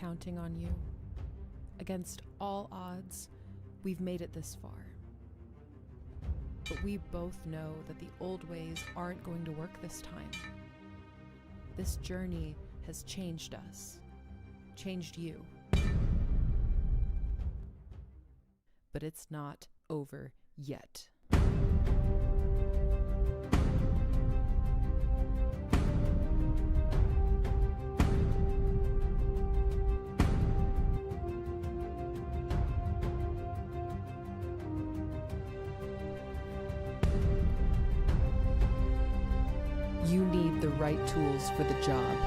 counting on you. Against all odds, we've made it this far. But we both know that the old ways aren't going to work this time. This journey has changed us, changed you. But it's not over yet. You need the right tools for the job.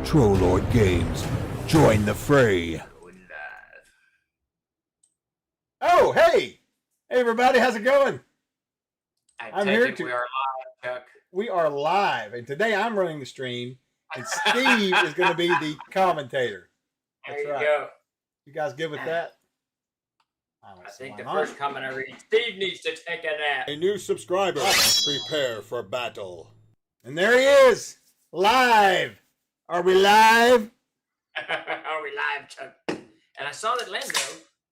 Chenault Games, join the fray. Oh, hey! Hey, everybody, how's it going? I'm here we are live, Chuck. We are live, and today I'm running the stream, and Steve is going to be the commentator. That's there you go. You guys good with that? I think the first comment I read, Steve needs to take a nap. A new subscriber, prepare for battle. And there he is, live. Are we live? Are we live, Chuck? And I saw that Lando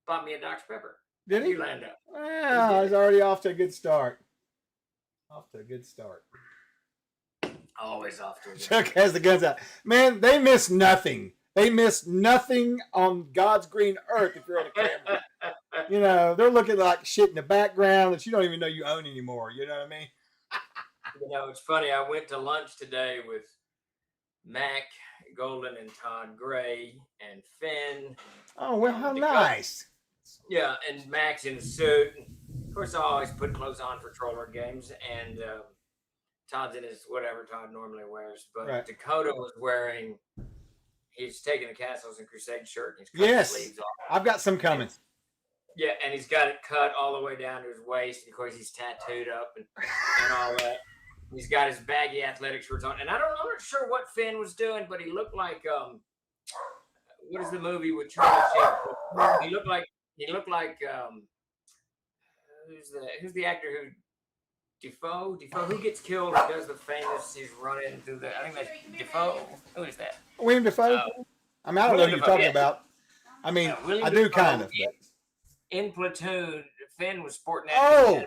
bought me a Dr. Pepper. Did he? Lando. Well, he's already off to a good start. Always off to a good start. Chuck has the guns out. Man, they miss nothing. They miss nothing on God's green earth if you're on a camera. You know, they're looking like shit in the background that you don't even know you own anymore. You know what I mean? You know, it's funny. I went to lunch today with Mac Golden and Todd Gray and Finn. Oh, well, how nice. Yeah, and Mac's in a suit. Of course, I always put clothes on for Troller games. And Todd's in his whatever Todd normally wears. But right. Dakota was wearing, he's taking the Castles and Crusade shirt. And he's cutting his sleeves off. I've got some coming. Yeah, and he's got it cut all the way down to his waist. And of course, he's tattooed up and all that. He's got his baggy athletic shorts on, and I'm not sure what Finn was doing, but he looked like what is the movie with Charlie Sheen? He looked like who's the actor who Defoe who gets killed and does the famous he's running through the I think that's Defoe. Who is that? William Defoe. I mean, I don't know who you're talking about. I mean, I do kind of. In Platoon, Finn was sporting that. Oh.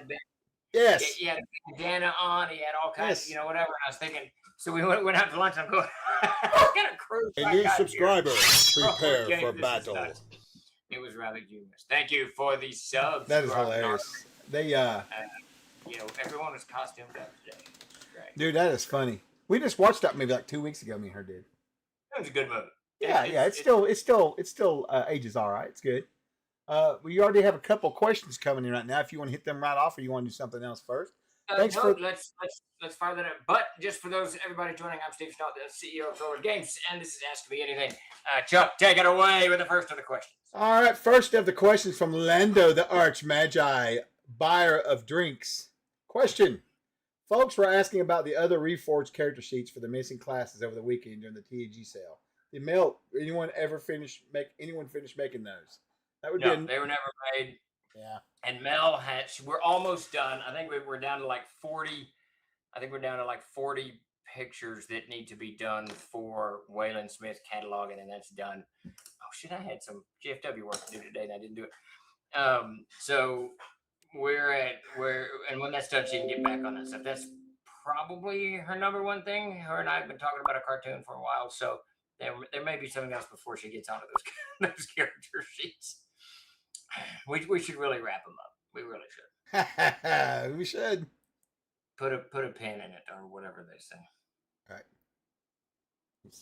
Yes. He had a bandana on. He had all kinds, you know, whatever. And I was thinking, so we went out to lunch. I'm going, get a cruise. A new subscriber, prepare for battle. It was rather humorous. Thank you for the subs. That is hilarious. They, you know, everyone was costumed up today. Great. Dude, that is funny. We just watched that maybe like 2 weeks ago. Me and her did. It was a good movie. Yeah, it's still ages all right. It's good. We already have a couple questions coming in right now. If you want to hit them right off, or you want to do something else first. Let's fire that up. But just for everybody joining, I'm Steve Chenault, the CEO of Chenault Games, and this is Ask Me Anything. Chuck, take it away with the first of the questions. All right, first of the questions from Lando, the Arch Magi, buyer of drinks. Question: folks were asking about the other reforged character sheets for the missing classes over the weekend during the TAG sale. Did anyone finish making those? That would be they were never made. Yeah. And Mel we're almost done. I think we're down to like 40. I think we're down to like 40 pictures that need to be done for Waylon Smith cataloging, and that's done. Oh shit, I had some GFW work to do today and I didn't do it. So and when that's done, she can get back on that stuff. That's probably her number one thing. Her and I have been talking about a cartoon for a while, so there may be something else before she gets onto those character sheets. We should really wrap them up. We really should. We should put a pin in it or whatever they say. All right.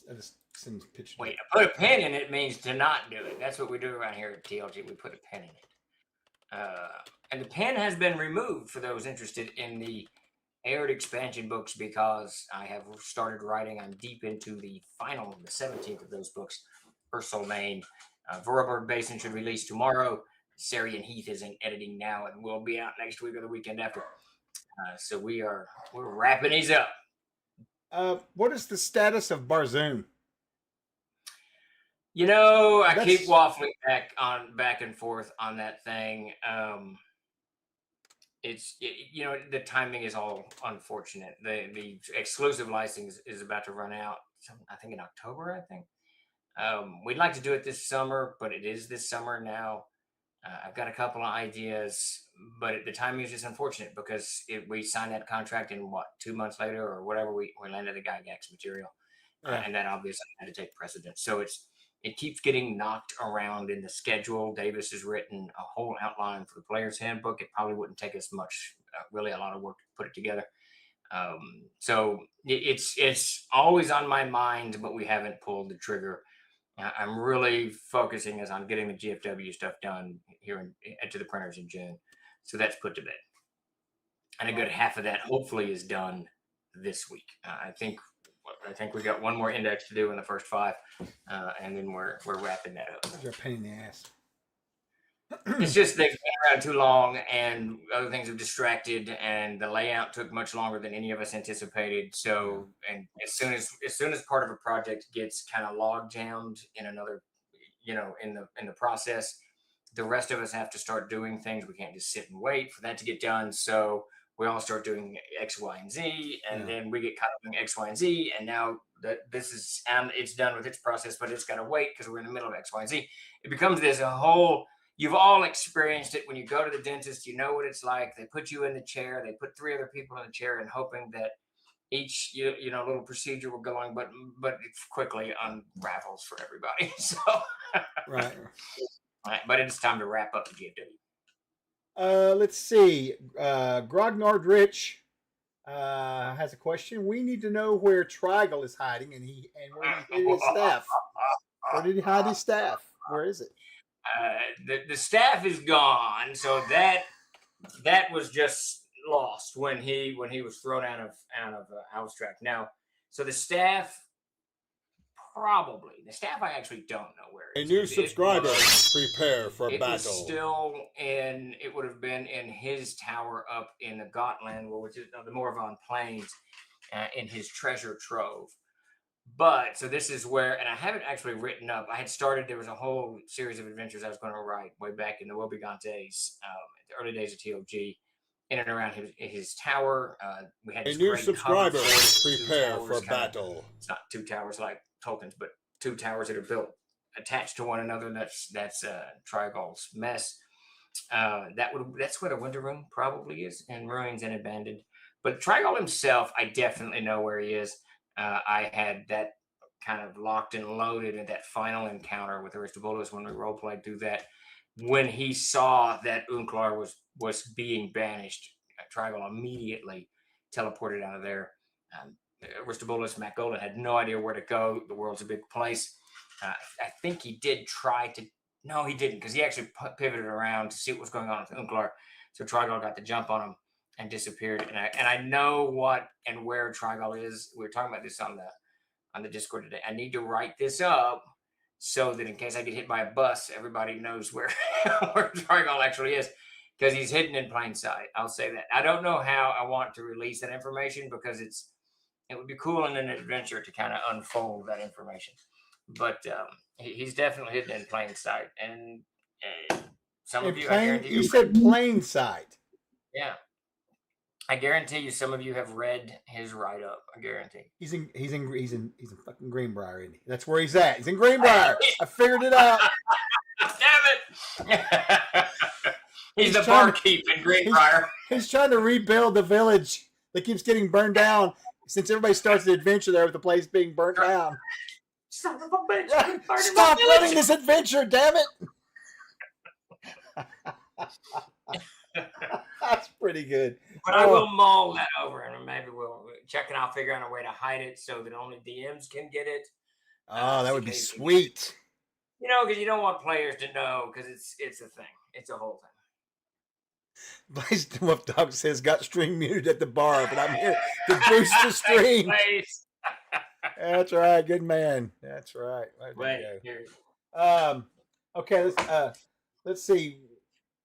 I just send a picture. Wait, put a pin in it means to not do it. That's what we do around here at TLG. We put a pin in it. And the pin has been removed for those interested in the Aihrde expansion books because I have started writing. I'm deep into the 17th of those books. Ursul Main. Vorarlberg Basin should release tomorrow. Sarian Heath is in editing now and will be out next week or the weekend after. So we're wrapping these up. What is the status of Barzoom? I keep waffling back and forth on that thing. The timing is all unfortunate. The exclusive license is about to run out. I think in October. I think we'd like to do it this summer, but it is this summer now. I've got a couple of ideas, but the timing is just unfortunate because we signed that contract in 2 months later or whatever we landed the Gygax material, and that obviously had to take precedence. So it keeps getting knocked around in the schedule. Davis has written a whole outline for the player's handbook. It probably wouldn't take us much, really a lot of work to put it together. So it's always on my mind, but we haven't pulled the trigger. I'm really focusing on getting the GFW stuff done here to the printers in June. So that's put to bed. And a good half of that hopefully is done this week. I think we got one more index to do in the first 5, and then we're wrapping that up. You're a pain in the ass. It's just they've been around too long, and other things have distracted, and the layout took much longer than any of us anticipated. So, and as soon as part of a project gets kind of log jammed in another, in the process, the rest of us have to start doing things. We can't just sit and wait for that to get done. So we all start doing X, Y, and Z, and then we get caught up doing X, Y, and Z, and now this is it's done with its process, but it's got to wait because we're in the middle of X, Y, and Z. It becomes this whole. You've all experienced it when you go to the dentist. You know what it's like. They put you in the chair. They put 3 other people in the chair and hoping that each little procedure will go on, but it quickly unravels for everybody. So right. But it's time to wrap up the GFW. Let's see. Grognard Rich has a question. We need to know where Trigal is hiding and where he hid his staff. Where did he hide his staff? Where is it? The staff is gone, so that was just lost when he was thrown out of Austrac. Now, so the staff I actually don't know where it is. A new subscriber, prepare for it battle. Was still it would have been in his tower up in the Gotland, which is the Morvan Plains, in his treasure trove. But so this is where, and I haven't actually written up. I had started. There was a whole series of adventures I was going to write way back in the Woebegone days, the early days of TLG, in and around his tower. We had a new subscriber. Prepare for battle. It's not 2 towers like Tolkien's, but 2 towers that are built attached to one another. That's Trigal's mess. That's where the Winter Room probably is, in ruins and abandoned. But Trigal himself, I definitely know where he is. I had that kind of locked and loaded in that final encounter with Aristobulus when we role-played through that. When he saw that Unclar was being banished, Trigal immediately teleported out of there. Aristobulus, Matt Golden had no idea where to go. The world's a big place. I think he did try to... No, he didn't, because he actually pivoted around to see what was going on with Unclar. So Trigal got the jump on him and disappeared. And I know what and where Trigal is. We were talking about this on the Discord today. I need to write this up so that in case I get hit by a bus, everybody knows where Trigal actually is, because he's hidden in plain sight. I'll say that. I don't know how I want to release that information, because it would be cool in an adventure to kind of unfold that information. But he's definitely hidden in plain sight. And some of you, I guarantee you said plain sight. Yeah. I guarantee you, some of you have read his write-up. I guarantee. He's in fucking Greenbrier, isn't he? That's where he's at. He's in Greenbrier. I figured it out. Damn it! he's the barkeep in Greenbrier. He's trying to rebuild the village that keeps getting burned down. Since everybody starts the adventure there with the place being burnt down. Son of a bitch! Stop running this adventure, damn it! That's pretty good. But I will mull that over, and maybe we'll check, and I'll figure out a way to hide it so that only DMs can get it. Oh, that would be sweet. You know, because you don't want players to know, because it's a thing. It's a whole thing. Blaze Wolf Dog says got stream muted at the bar, but I'm here to boost the stream. That's right, good man. That's right. Wait, okay, let's see.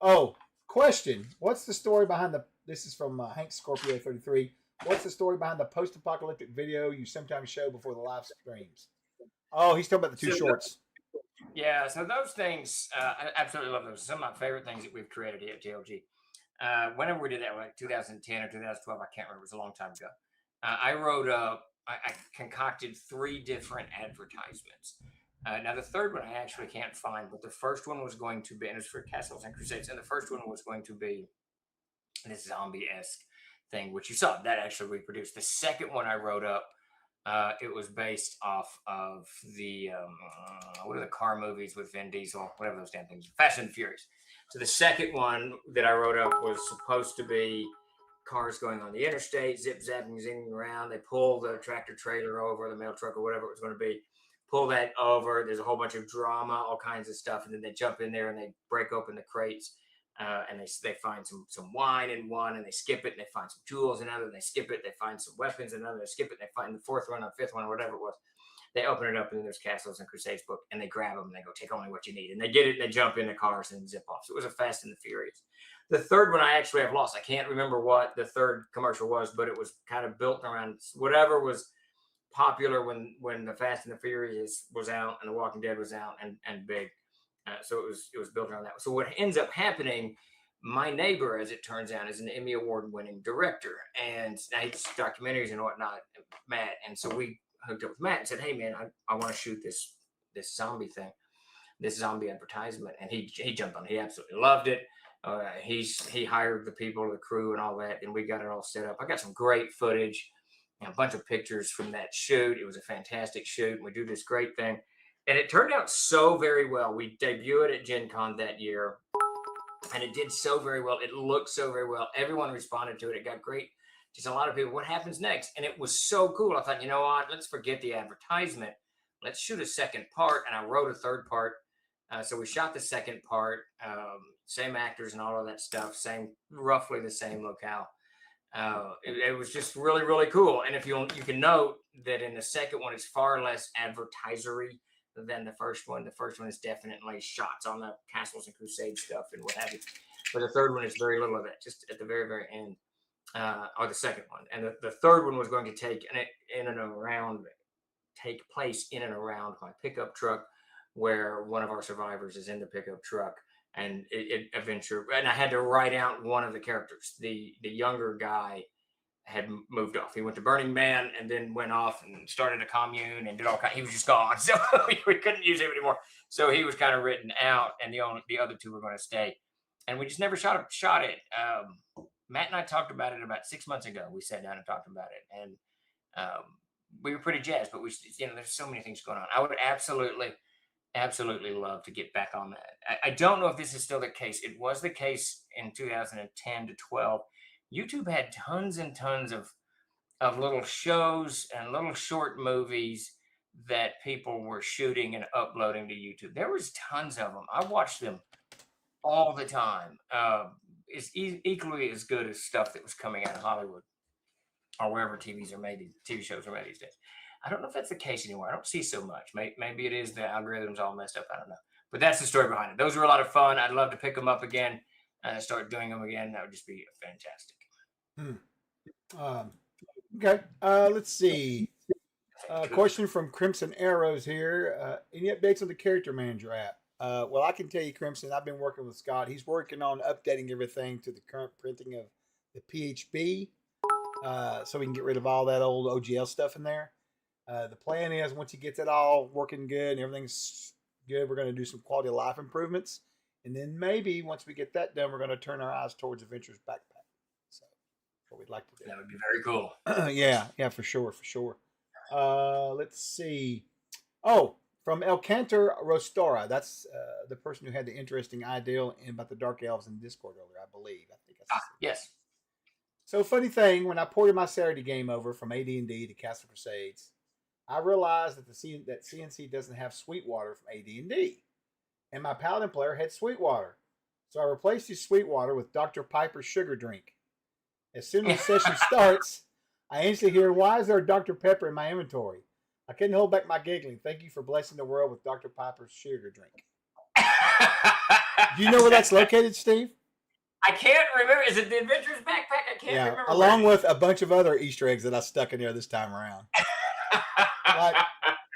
Oh, question. What's the story behind the this is from Hank Scorpio 33. What's the story behind the post-apocalyptic video you sometimes show before the live streams? Oh, he's talking about the two shorts. Yeah, so those things, I absolutely love those. Some of my favorite things that we've created here at TLG. Whenever we did that, like 2010 or 2012, I can't remember. It was a long time ago. I wrote up, I concocted 3 different advertisements. Now, the third one I actually can't find, but the first one was going to be, and it was for Castles and Crusades, and the first one was going to be this zombie-esque thing, which you saw. That actually we produced. The second one I wrote up, it was based off of the, what are the car movies with Vin Diesel? Whatever those damn things. Fast and Furious. So the second one that I wrote up was supposed to be cars going on the interstate, zip-zapping, zinging around. They pull the tractor trailer over, the mail truck or whatever it was going to be. Pull that over. There's a whole bunch of drama, all kinds of stuff. And then they jump in there and they break open the crates. And they find some wine in one, and they skip it, and they find some jewels in another, and they skip it, they find some weapons in another, they skip it, and they find the fourth one or fifth one or whatever it was. They open it up, and then there's Castles and Crusades book, and they grab them, and they go, take only what you need. And they get it, and they jump in the cars and zip off. So it was a Fast and the Furious. The third one I actually have lost. I can't remember what the third commercial was, but it was kind of built around whatever was popular when the Fast and the Furious was out and the Walking Dead was out and big. So it was built around that. So what ends up happening, my neighbor, as it turns out, is an Emmy Award-winning director, and he does documentaries and whatnot, Matt. And so we hooked up with Matt and said, "Hey, man, I want to shoot this zombie thing, this zombie advertisement." And he jumped on. He absolutely loved it. He hired the people, the crew, and all that, and we got it all set up. I got some great footage and a bunch of pictures from that shoot. It was a fantastic shoot. We do this great thing. And it turned out so very well. We debuted it at Gen Con that year, and it did so very well. It looked so very well. Everyone responded to it. It got great. Just a lot of people, what happens next? And it was so cool. I thought, you know what? Let's forget the advertisement. Let's shoot a second part. And I wrote a third part. So we shot the second part, same actors and all of that stuff, roughly the same locale. It was just really, really cool. And if you can note that in the second one, it's far less advertisery than the first one. The first one is definitely shots on the Castles and Crusades stuff and what have you. But the third one is very little of that, just at the very, very end, or the second one. And the third one was going to take place in and around my pickup truck, where one of our survivors is in the pickup truck. And it eventually, and I had to write out one of the characters. The younger guy had moved off. He went to Burning Man and then went off and started a commune and did all kinds. He was just gone, so we couldn't use him anymore. So he was kind of written out, and the other two were going to stay. And we just never shot it. Matt and I talked about it about 6 months ago. We sat down and talked about it, and we were pretty jazzed. But there's so many things going on. I would absolutely love to get back on that. I don't know if this is still the case. It was the case in 2010 to 12. YouTube had tons and tons of little shows and little short movies that people were shooting and uploading to YouTube. There was tons of them. I watched them all the time. It's equally as good as stuff that was coming out of Hollywood or wherever TV shows are made these days. I don't know if that's the case anymore. I don't see so much. Maybe it is the algorithms all messed up. I don't know. But that's the story behind it. Those were a lot of fun. I'd love to pick them up again and start doing them again. That would just be fantastic. Okay. Let's see. Question from Crimson Arrows here. Any updates on the character manager app? Well, I can tell you, Crimson, I've been working with Scott. He's working on updating everything to the current printing of the PHP, so we can get rid of all that old OGL stuff in there. The plan is once he gets it all working good and everything's good, we're going to do some quality of life improvements. And then maybe once we get that done, we're going to turn our eyes towards Adventure's Backpack. So what we'd like to do. That would be very cool. Yeah, for sure. Let's see. Oh, from El Cantor Rostora. That's the person who had the interesting idea about the Dark Elves in Discord earlier, I believe. I think that's yes. So funny thing, when I ported my Saturday game over from AD&D to Castle Crusades, I realized that that CNC doesn't have Sweetwater from AD&D, and my Paladin player had Sweetwater. So I replaced his Sweetwater with Dr. Piper's sugar drink. As soon as the session starts, I instantly hear, "Why is there a Dr. Pepper in my inventory?" I couldn't hold back my giggling. Thank you for blessing the world with Dr. Piper's sugar drink. Do you know where that's located, Steve? I can't remember. Is it the Adventurer's Backpack? I can't remember. Along with a bunch of other Easter eggs that I stuck in there this time around. Like,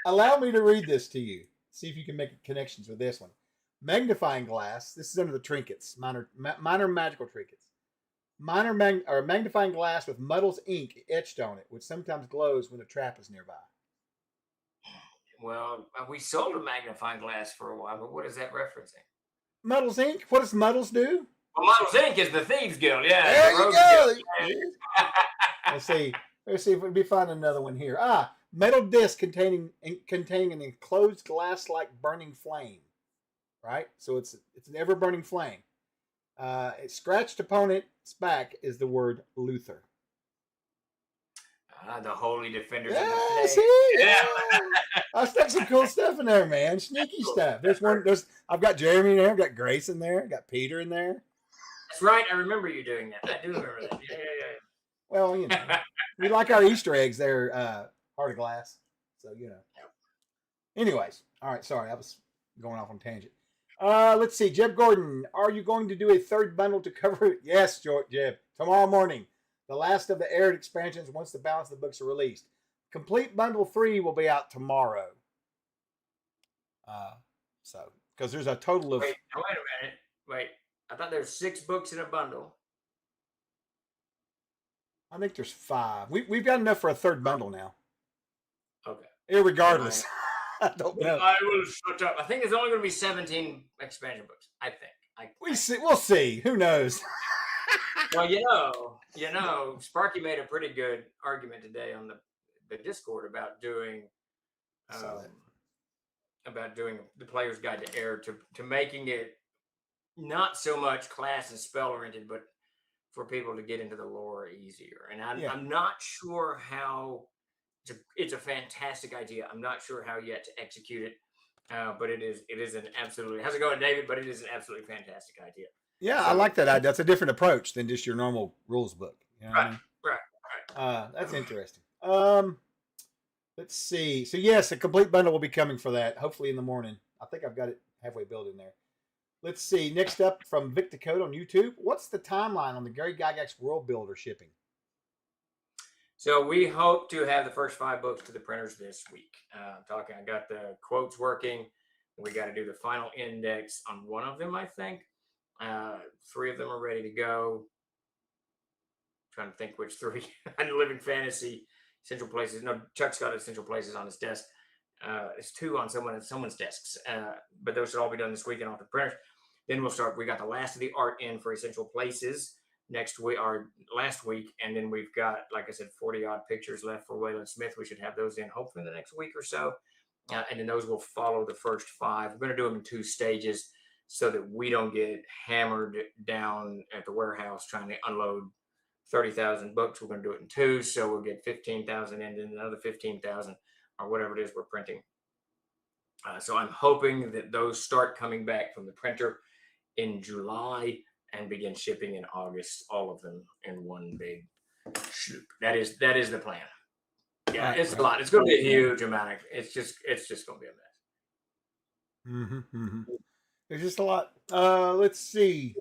allow me to read this to you. See if you can make connections with this one. Magnifying glass. This is under the trinkets. Minor magical trinkets. Magnifying glass with Muddle's ink etched on it, which sometimes glows when a trap is nearby. Well, we sold a magnifying glass for a while, but what is that referencing? Muddle's ink? What does Muddles do? Well, Muddle's Ink is the Thieves Guild. Yeah. There you go. Let's see if we can be finding another one here. Metal disc containing an enclosed glass-like burning flame. Right? So it's an ever-burning flame. It scratched upon its back is the word Luther. The holy defenders of the faith. See? Yeah. I stuck some cool stuff in there, man. Sneaky stuff. I've got Jeremy in there. I've got Grace in there. I've got Peter in there. That's right. I remember you doing that. I do remember that. Yeah. Well, we like our Easter eggs. They're heart of glass. So, Anyways. All right. Sorry. I was going off on a tangent. Let's see. Jeb Gordon, are you going to do a third bundle to cover it? Yes, Jeb. Tomorrow morning. The last of the Aihrde expansions once the balance of the books are released. Complete Bundle 3 will be out tomorrow. Because there's a total of... Wait a minute. Wait. I thought there's 6 books in a bundle. I think there's 5. We've got enough for a third bundle now. Okay. Irregardless. I don't know. I will shut up. I think there's only going to be 17 expansion books. I think. We'll see. Who knows? Well, Sparky made a pretty good argument today on the Discord about doing the player's guide to Aihrde to making it not so much class and spell oriented, but for people to get into the lore easier. And I'm not sure how. It's a fantastic idea. I'm not sure how yet to execute it, but it is an absolutely. How's it going, David? But it is an absolutely fantastic idea. Yeah, I like that idea. That's a different approach than just your normal rules book. You know what I mean? Right. That's interesting. Let's see. So yes, a complete bundle will be coming for that. Hopefully in the morning. I think I've got it halfway built in there. Let's see. Next up from Vic Dakota on YouTube. What's the timeline on the Gary Gygax World Builder shipping? So we hope to have the first 5 books to the printers this week. I got the quotes working. We got to do the final index on one of them, I think. 3 of them are ready to go. Trying to think which 3. Living Fantasy, Essential Places. No, Chuck's got Essential Places on his desk. It's 2 on someone's desks. But those should all be done this weekend off the printers. Then we'll start. We got the last of the art in for Essential Places next week or last week, and then we've got, like I said, 40 odd pictures left for Waylon Smith. We should have those in hopefully in the next week or so, and then those will follow the first 5. We're going to do them in 2 stages so that we don't get hammered down at the warehouse trying to unload 30,000 books. We're going to do it in 2, so we'll get 15,000 and then another 15,000 or whatever it is we're printing. So I'm hoping that those start coming back from the printer in July and begin shipping in August, all of them in one big shoot. That is the plan. Yeah, it's a lot. It's going to be a huge amount. It's just going to be a mess. There's just a lot. Let's see.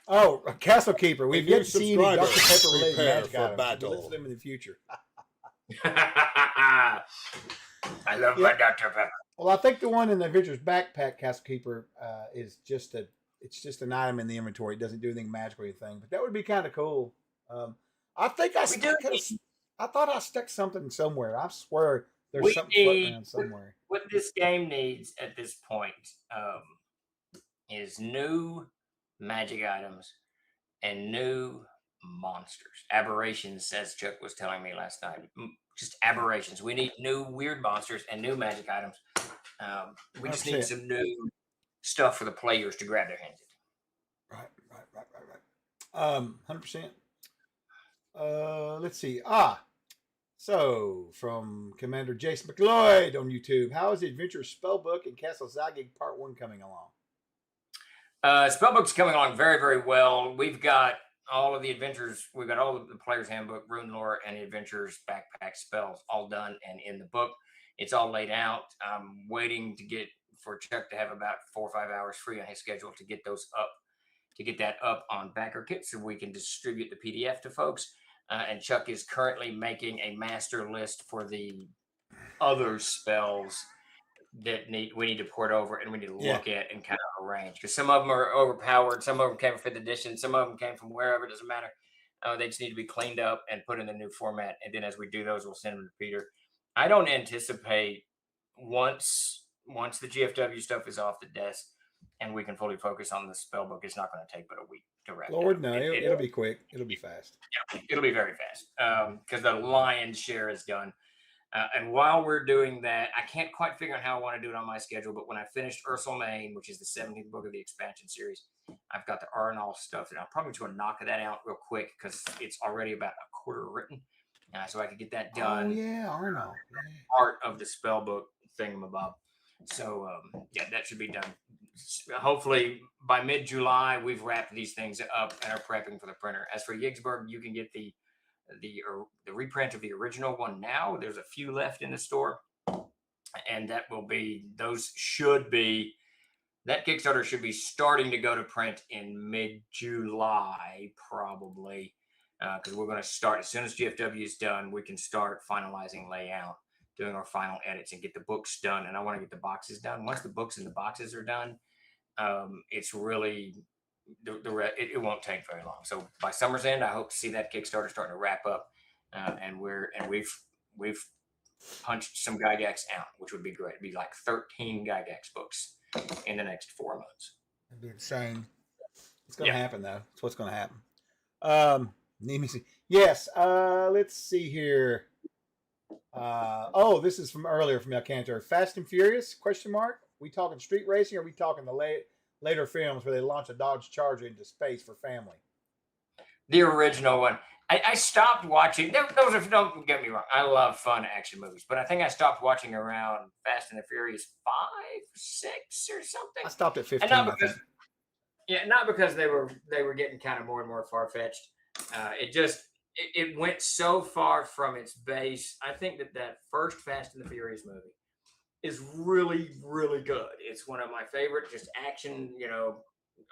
Oh, Castle Keeper. We've yet to see any Dr. Pepper related magic items. We'll look for them in the future. I love my Dr. Pepper. Well, I think the one in the Adventurer's Backpack, Castle Keeper, is just an item in the inventory. It doesn't do anything magical or anything, but that would be kind of cool. I think I thought I stuck something somewhere. I swear there's something floating around somewhere. What this game needs at this point is new magic items and new monsters. Aberrations, as Chuck was telling me last night. Just aberrations. We need new weird monsters and new magic items. We just need some new stuff for the players to grab their hands into. Right. 100%. Let's see. So from Commander Jason McLeod on YouTube, how is the Adventure Spellbook and Castle Zagig Part 1 coming along? Spellbook's coming along very, very well. We've got all of the adventures. We've got all of the player's handbook, rune lore, and the adventures backpack spells all done and in the book. It's all laid out. I'm waiting for Chuck to have about 4 or 5 hours free on his schedule to get those up, to get that up on BackerKit so we can distribute the PDF to folks. And Chuck is currently making a master list for the other spells that we need to port over and we need to look at and kind of arrange, because some of them are overpowered, some of them came from 5th edition, some of them came from wherever, it doesn't matter. They just need to be cleaned up and put in the new format, and then as we do those, we'll send them to Peter. I don't anticipate once the GFW stuff is off the desk and we can fully focus on the spell book, it's not going to take but a week to wrap. Lord, no, it'll be quick. It'll be fast. Yeah, it'll be very fast because the lion's share is done. And while we're doing that, I can't quite figure out how I want to do it on my schedule, but when I finished Ursulmane, which is the 17th book of the expansion series, I've got the Arnal stuff, and I'm probably going to knock that out real quick because it's already about a quarter written, so I could get that done. Oh, yeah, Arnal. Part of the spell book thingamabob. So, that should be done. Hopefully, by mid-July, we've wrapped these things up and are prepping for the printer. As for Yigsburg, you can get the reprint of the original one now. There's a few left in the store, and that Kickstarter should be starting to go to print in mid-July, probably, because we're going to start as soon as GFW is done. We can start finalizing layout, doing our final edits, and get the books done. And I want to get the boxes done. Once the books and the boxes are done, it's really it won't take very long. So by summer's end, I hope to see that Kickstarter starting to wrap up, and we've punched some Gygax out, which would be great. It'd be like 13 Gygax books in the next 4 months. It'd be insane. It's going to happen, though. It's what's going to happen. Let me see. Yes. Let's see here. This is from earlier from Alcantar. Fast and Furious? ? We talking street racing, or are we talking the later films where they launch a Dodge Charger into space for family? The original one. I stopped watching. Don't get me wrong. I love fun action movies, but I think I stopped watching around Fast and the Furious 5, 6, or something. I stopped at 15. Not because they were getting kind of more and more far fetched. It went so far from its base. I think that first Fast and the Furious movie is really, really good. It's one of my favorite, just action,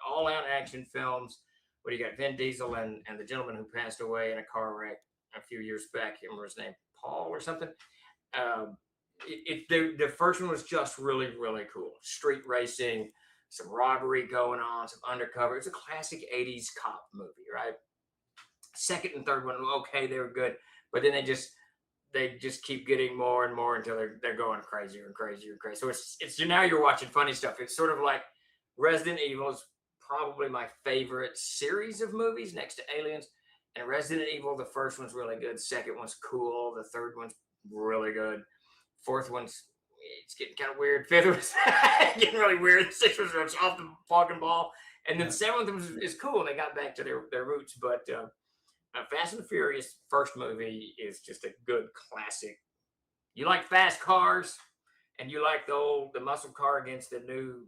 all out action films. But you got Vin Diesel and the gentleman who passed away in a car wreck a few years back. I can't remember his name, Paul or something. The first one was just really, really cool. Street racing, some robbery going on, some undercover. It's a classic 80s cop movie, right? Second and third one, okay, they were good, but then they just keep getting more and more until they're going crazier and crazier and crazier. So it's now you're watching funny stuff. It's sort of like Resident Evil is probably my favorite series of movies next to Aliens. And Resident Evil, the first one's really good. Second one's cool. The third one's really good. Fourth one's it's getting kind of weird. Fifth one's getting really weird. Sixth one's off the fucking ball. And then seventh one is cool. And they got back to their roots. But Fast and the Furious first movie is just a good classic. You like fast cars, and you like the muscle car against the new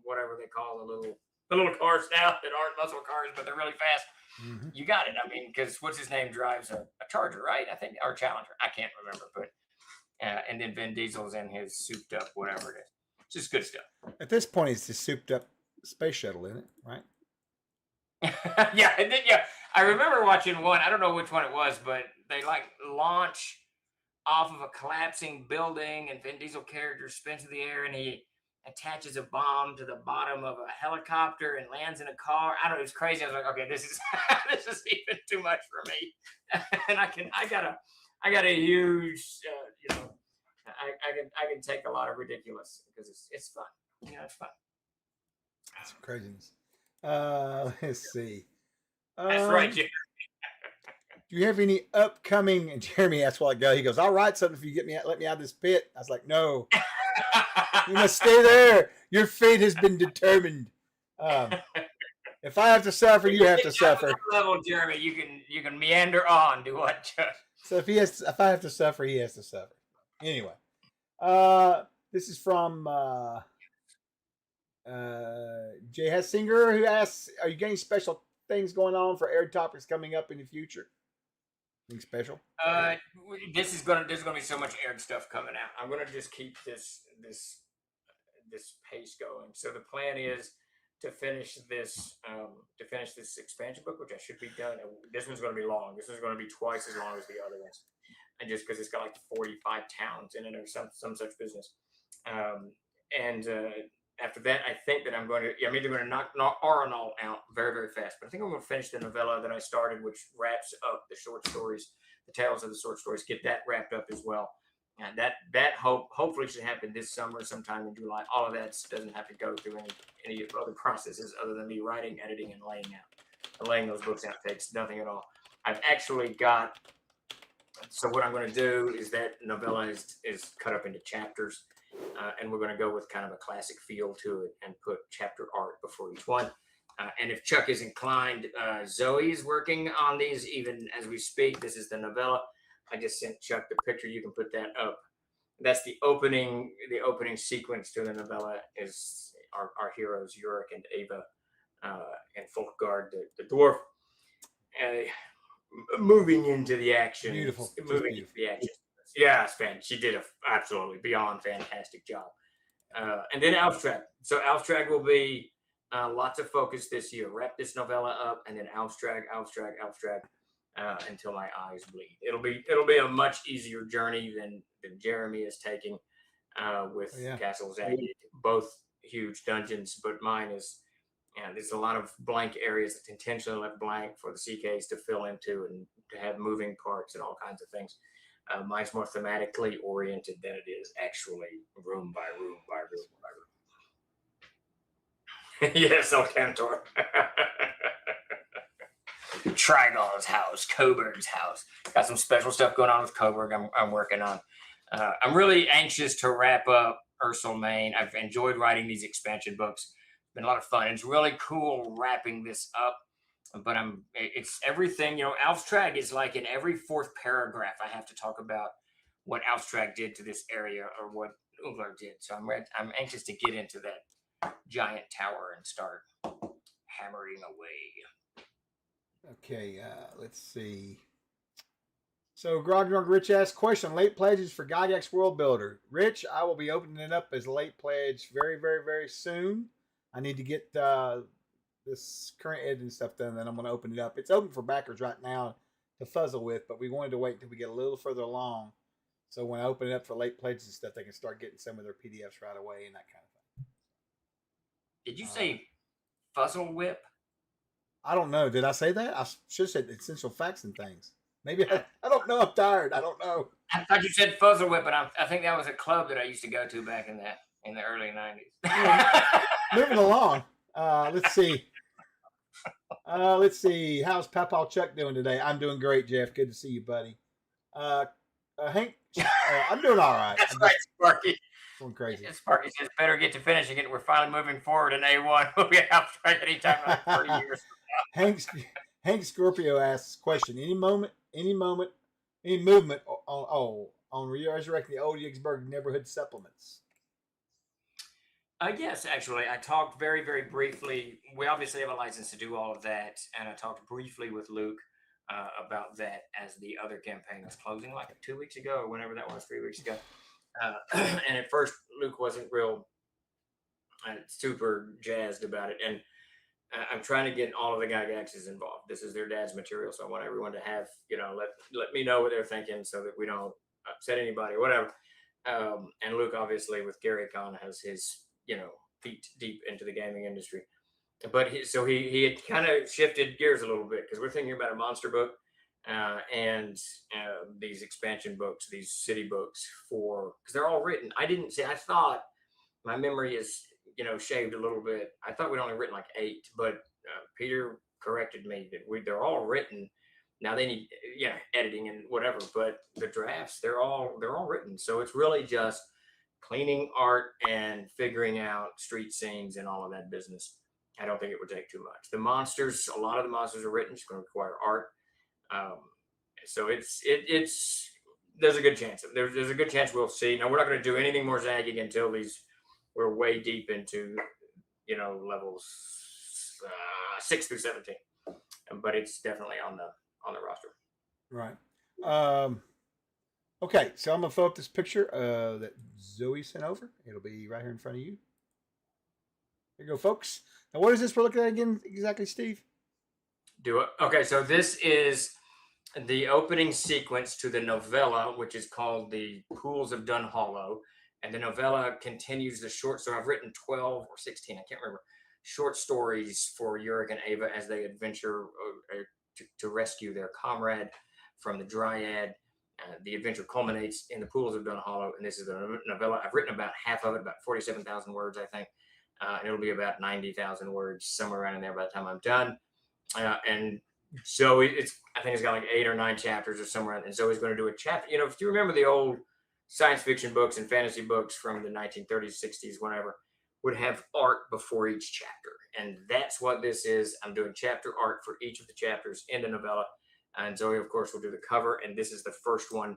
whatever they call the little cars now that aren't muscle cars, but they're really fast. Mm-hmm. You got it. I mean, because what's his name drives a Charger, right? I think, or Challenger. I can't remember, but and then Vin Diesel's in his souped up whatever it is. It's just good stuff. At this point, it's the souped up space shuttle, isn't it? Right? Yeah. I remember watching one. I don't know which one it was, but they launch off of a collapsing building, and Vin Diesel character spins in the air, and he attaches a bomb to the bottom of a helicopter and lands in a car. I don't know. It was crazy. I was like, okay, this is even too much for me. And I got a huge, I can take a lot of ridiculous because it's fun. It's fun. That's craziness. Let's see. That's right, Jeremy. Do you have any upcoming? And Jeremy asked while ago. He goes, "I'll write something if you let me out of this pit." I was like, "No, you must stay there. Your fate has been determined." If I have to suffer, you have to suffer. Level, Jeremy, you can meander on. Do what, Chuck? So if I have to suffer, he has to suffer. Anyway, this is from Jay Hessinger, who asks, "Are you getting special things going on for Aihrde topics coming up in the future? Anything special?" There's gonna be so much Aihrde stuff coming out. I'm gonna just keep this pace going. So the plan is to finish this expansion book, which I should be done. This one's going to be long. This one's going to be twice as long as the other ones, and just because it's got like 45 towns in it or some such business. After that, I think that I'm either going to knock Arenal out very, very fast, but I think I'm going to finish the novella that I started, which wraps up the short stories, the tales of the short stories, get that wrapped up as well. And that hopefully should happen this summer, sometime in July. All of that doesn't have to go through any other processes other than me writing, editing, and laying those books out takes nothing at all. I've actually got. So what I'm going to do is that novella is cut up into chapters, and we're going to go with kind of a classic feel to it and put chapter art before each one. And if Chuck is inclined, Zoe is working on these even as we speak. This is the novella. I just sent Chuck the picture. You can put that up. That's the opening. The opening sequence to the novella is our heroes Yurik and Ava and Folkgard, the dwarf, moving into the action. Beautiful. Moving into the action. Yeah, Sven. She did a absolutely beyond fantastic job. And then Alfstrag. So Alfstrag will be lots of focus this year. Wrap this novella up, and then Alfstrag. Until my eyes bleed. It'll be a much easier journey than Jeremy is taking with Castles Agate. Both huge dungeons, but mine is there's a lot of blank areas that intentionally left blank for the CKs to fill into and to have moving parts and all kinds of things. Mine's more thematically oriented than it is actually room by room by room by room. Yes, El Cantor. Trigon's house, Coburg's house. Got some special stuff going on with Coburg I'm working on. I'm really anxious to wrap up Ursulmane. I've enjoyed writing these expansion books. It's been a lot of fun. It's really cool wrapping this up, but it's everything. Alfstrag is like in every fourth paragraph I have to talk about what Alfstrag did to this area or what Uglar did. So I'm anxious to get into that giant tower and start hammering away. Okay, let's see. So Grog Drunk Rich asks, question, late pledges for Gygax World Builder. Rich, I will be opening it up as a late pledge very, very, very soon. I need to get this current editing stuff done, then I'm going to open it up. It's open for backers right now to fuzzle with, but we wanted to wait until we get a little further along. So when I open it up for late pledges and stuff, they can start getting some of their PDFs right away and that kind of thing. Did you say fuzzle whip? I don't know. Did I say that? I should have said essential facts and things. Maybe I don't know. I'm tired. I don't know. I thought you said fuzzle whip, but I think that was a club that I used to go to back in the early 90s. Moving along. Let's see. Let's see. How's Papa Chuck doing today? I'm doing great, Jeff. Good to see you, buddy. Hank, I'm doing all right. That's right, Sparky. Going crazy. Sparky says better get to finishing it. We're finally moving forward in A1. We'll be out strike anytime like 30 years Hank Scorpio asks, question, any movement on resurrecting the old Yigsburg neighborhood supplements? Yes, actually. I talked very, very briefly. We obviously have a license to do all of that. And I talked briefly with Luke about that as the other campaign was closing like 2 weeks ago or whenever that was, 3 weeks ago. And at first, Luke wasn't real super jazzed about it. And I'm trying to get all of the Gygaxes involved. This is their dad's material. So I want everyone to have, let me know what they're thinking so that we don't upset anybody or whatever. And Luke, obviously, with Gary Con, has his, feet deep into the gaming industry. But he had kind of shifted gears a little bit because we're thinking about a monster book and these expansion books, these city books because they're all written. I thought my memory is, shaved a little bit. I thought we'd only written like 8, but Peter corrected me that they're all written. Now they need, editing and whatever, but the drafts, they're all written. So it's really just cleaning art and figuring out street scenes and all of that business. I don't think it would take too much. The monsters, a lot of the monsters are written. It's going to require art. So it's there's a good chance. There's a good chance we'll see. Now we're not going to do anything more zagging until we're way deep into levels 6 through 17. But it's definitely on the roster. Right. Okay, so I'm gonna throw up this picture that Zoe sent over. It'll be right here in front of you. There you go, folks. Now, what is this we're looking at again exactly, Steve? Do it. Okay, so this is the opening sequence to the novella, which is called The Pools of Dunhollow. And the novella continues the short story. I've written 12 or 16, I can't remember, short stories for Yurik and Ava as they adventure to rescue their comrade from the Dryad. The adventure culminates in the Pools of Dunhollow, and this is the novella. I've written about half of it, about 47,000 words, I think. And it'll be about 90,000 words, somewhere around in there by the time I'm done. And so I think it's got like 8 or 9 chapters or somewhere. And Zoe's going to do a chapter. If you remember the old science fiction books and fantasy books from the 1930s, 60s, whatever, would have art before each chapter. And that's what this is. I'm doing chapter art for each of the chapters in the novella. And Zoe, of course, will do the cover. And this is the first one.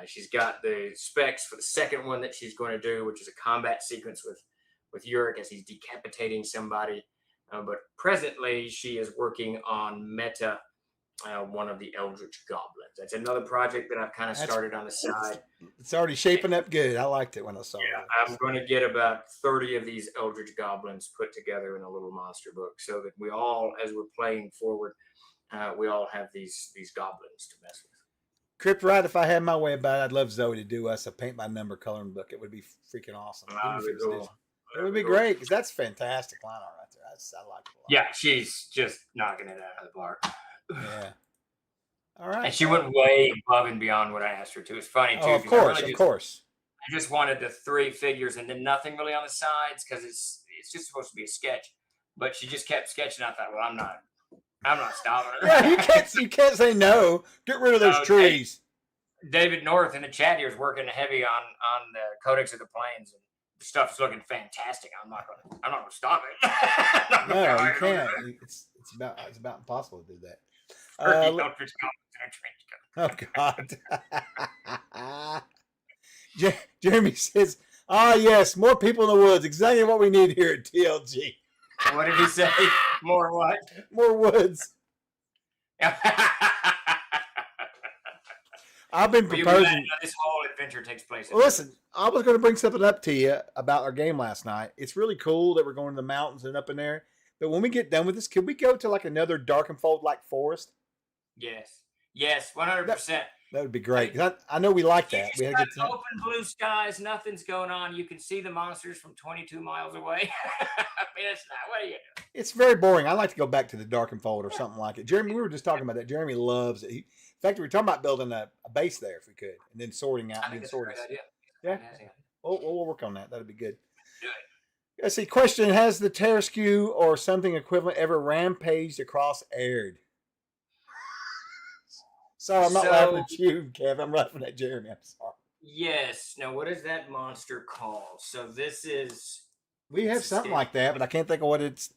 She's got the specs for the second one that she's going to do, which is a combat sequence with Yurik as he's decapitating somebody. But presently, she is working on Meta, one of the Eldritch Goblins. That's another project that I've kind of started on the side. It's already shaping up good. I liked it when I saw it. I'm going to get about 30 of these Eldritch Goblins put together in a little monster book so that we all, as we're playing forward, we all have these goblins to mess with. Crypt, right? If I had my way about it, I'd love Zoe to do us a paint by number coloring book. It would be freaking awesome. It would be great because that's fantastic line art right there. I like it a lot. Yeah, she's just knocking it out of the park. Yeah. All right. And she went way above and beyond what I asked her to. It's funny too. Oh, of course. I just wanted the 3 figures and then nothing really on the sides because it's just supposed to be a sketch. But she just kept sketching. I thought, well, I'm not stopping her. Yeah, you can't say no. Get rid of those trees. David North in the chat here is working heavy on the Codex of the Plains, and the stuff is looking fantastic. I'm not gonna stop it. No, you can't. It's about impossible to do that. Oh God. Jeremy says, yes, more people in the woods. Exactly what we need here at TLG. What did he say? More what? More woods. I've been proposing. This whole adventure takes place. Listen, I was going to bring something up to you about our game last night. It's really cool that we're going to the mountains and up in there. But when we get done with this, can we go to like another Darkenfold like forest? Yes, 100%. That would be great. I know we like that. We had a good time. Open blue skies, nothing's going on. You can see the monsters from 22 miles away. I mean, it's not. What are you doing? It's very boring. I like to go back to the Darkenfold or something like it. Jeremy, we were just talking about that. Jeremy loves it. In fact, we were talking about building a base there if we could, and then sorting out. I think that's a great idea. Yeah. We'll work on that. That'd be good. Do it. Let's see. Question: has the Tarasque or something equivalent ever rampaged across Aihrde? Sorry, I'm not laughing at you, Kev. I'm laughing at Jeremy. I'm sorry. Yes. Now, what is that monster called? So this is. We have something like that, but I can't think of what it's.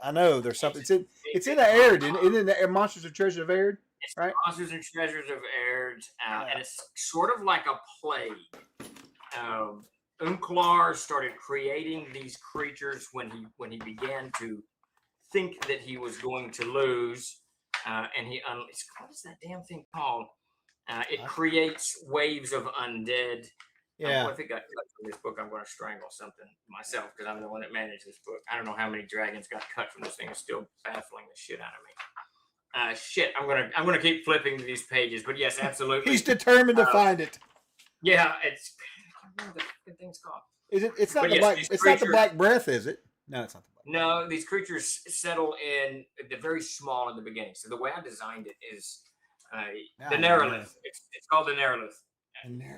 I know there's something. It's in the Aihrde, isn't it? The Monsters and Treasures of Aihrde, right? Monsters and Treasures of Aihrde, and it's sort of like a plague. Unklar started creating these creatures when he began to think that he was going to lose. And what is that damn thing called? It creates waves of undead. Yeah. If it got cut from this book, I'm going to strangle something myself because I'm the one that managed this book. I don't know how many dragons got cut from this thing. It's still baffling the shit out of me. I'm gonna keep flipping these pages, but yes, absolutely. He's determined to find it. Yeah, I can't remember the thing's called. Is it? It's not the black. It's not the Black Breath, is it? No, it's not the Black. No, these creatures settle in. They're very small in the beginning. So the way I designed it is the Nerolith. It's called the Nerolith.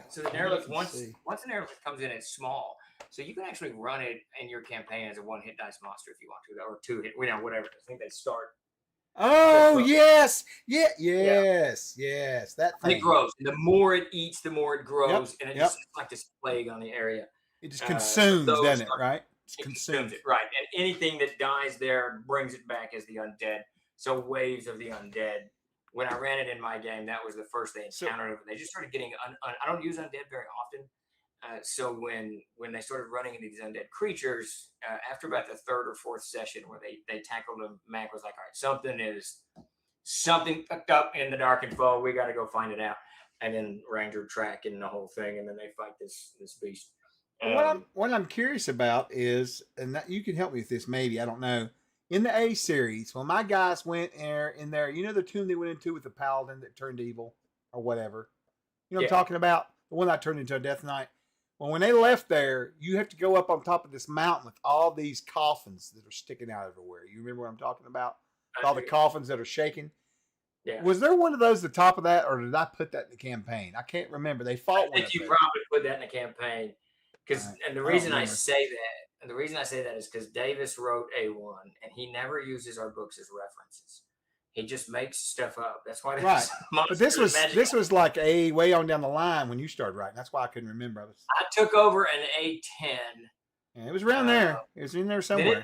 So the Nerolith, once the Nerolith comes in, it's small. So you can actually run it in your campaign as a 1-hit dice monster if you want to, or 2-hit, whatever. I think they start. Oh, yes. Yes. That thing. And it grows. And the more it eats, the more it grows. And it's just like this plague on the area. It just consumes, doesn't it, right? It consumes it, right? And anything that dies there brings it back as the undead. So waves of the undead. When I ran it in my game, that was the first they encountered. They just started getting. I don't use undead very often. So when they started running into these undead creatures, after about the third or fourth session where they tackled them, Mac was like, all right, something fucked up in the Dark and Foe. We got to go find it out. And then Ranger track and the whole thing, and then they fight this beast. What I'm curious about is, and that you can help me with this, maybe, I don't know. In the A series, when my guys went in there, you know the tomb they went into with the paladin that turned evil or whatever? You know what I'm talking about? The one that turned into a Death Knight. Well, when they left there, you have to go up on top of this mountain with all these coffins that are sticking out everywhere. You remember what I'm talking about? All the coffins that are shaking. Yeah. Was there one of those at the top of that, or did I put that in the campaign? I can't remember. They fought. I think you probably put that in the campaign, because and the reason I say that is because Davis wrote A1, and he never uses our books as references. He just makes stuff up. That's why. Right. But this was like a way on down the line when you started writing. That's why I couldn't remember. I took over an A10. Yeah, it was around there. It was in there somewhere.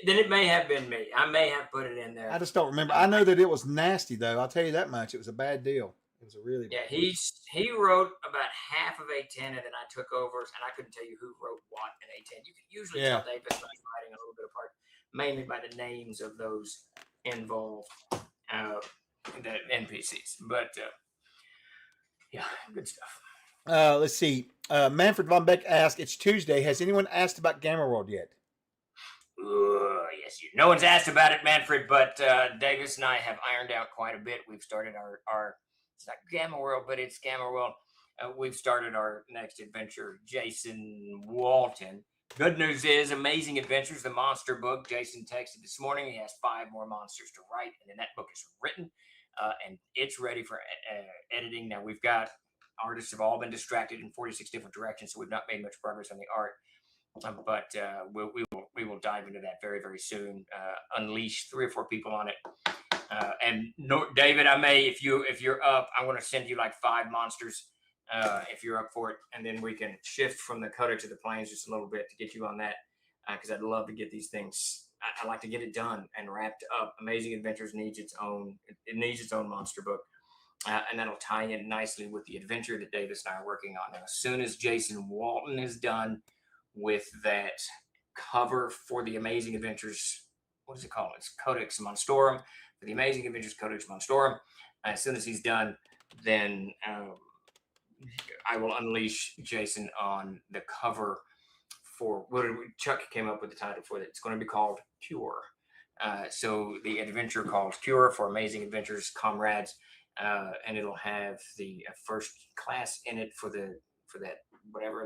Then it may have been me. I may have put it in there. I just don't remember. I know that it was nasty, though. I'll tell you that much. It was a bad deal. It was a really bad deal. He wrote about half of A10, and then I took over, and I couldn't tell you who wrote what in A10. You can usually tell Davis was writing a little bit apart, mainly by the names of those involved, the NPCs. But yeah, good stuff. Let's see. Manfred von Beck asked, it's Tuesday. Has anyone asked about Gamma World yet? Yes, no one's asked about it, Manfred, but Davis and I have ironed out quite a bit. We've started our it's not Gamma World, but it's Gamma World. We've started our next adventure, Jason Walton. Good news is Amazing Adventures, the monster book. Jason texted this morning. He has 5 more monsters to write, and then that book is written, and it's ready for editing. Now, we've got artists have all been distracted in 46 different directions, so we've not made much progress on the art. But we will dive into that very, very soon. Unleash 3 or 4 people on it. And David, I may, if you're up, I'm going to send you like 5 monsters if you're up for it, and then we can shift from the Codex to the Plains just a little bit to get you on that, because I'd love to get these things. I like to get it done and wrapped up. Amazing Adventures needs its own. It needs its own monster book. And that'll tie in nicely with the adventure that Davis and I are working on. Now, as soon as Jason Walton is done with that cover for the Amazing Adventures, what is it called? It's Codex Monstrorum, for the Amazing Adventures Codex Monstrorum. As soon as he's done, then I will unleash Jason on the cover for Chuck came up with the title for it. It's going to be called Cure. So the adventure called Cure for Amazing Adventures Comrades. And it'll have the first class in it for that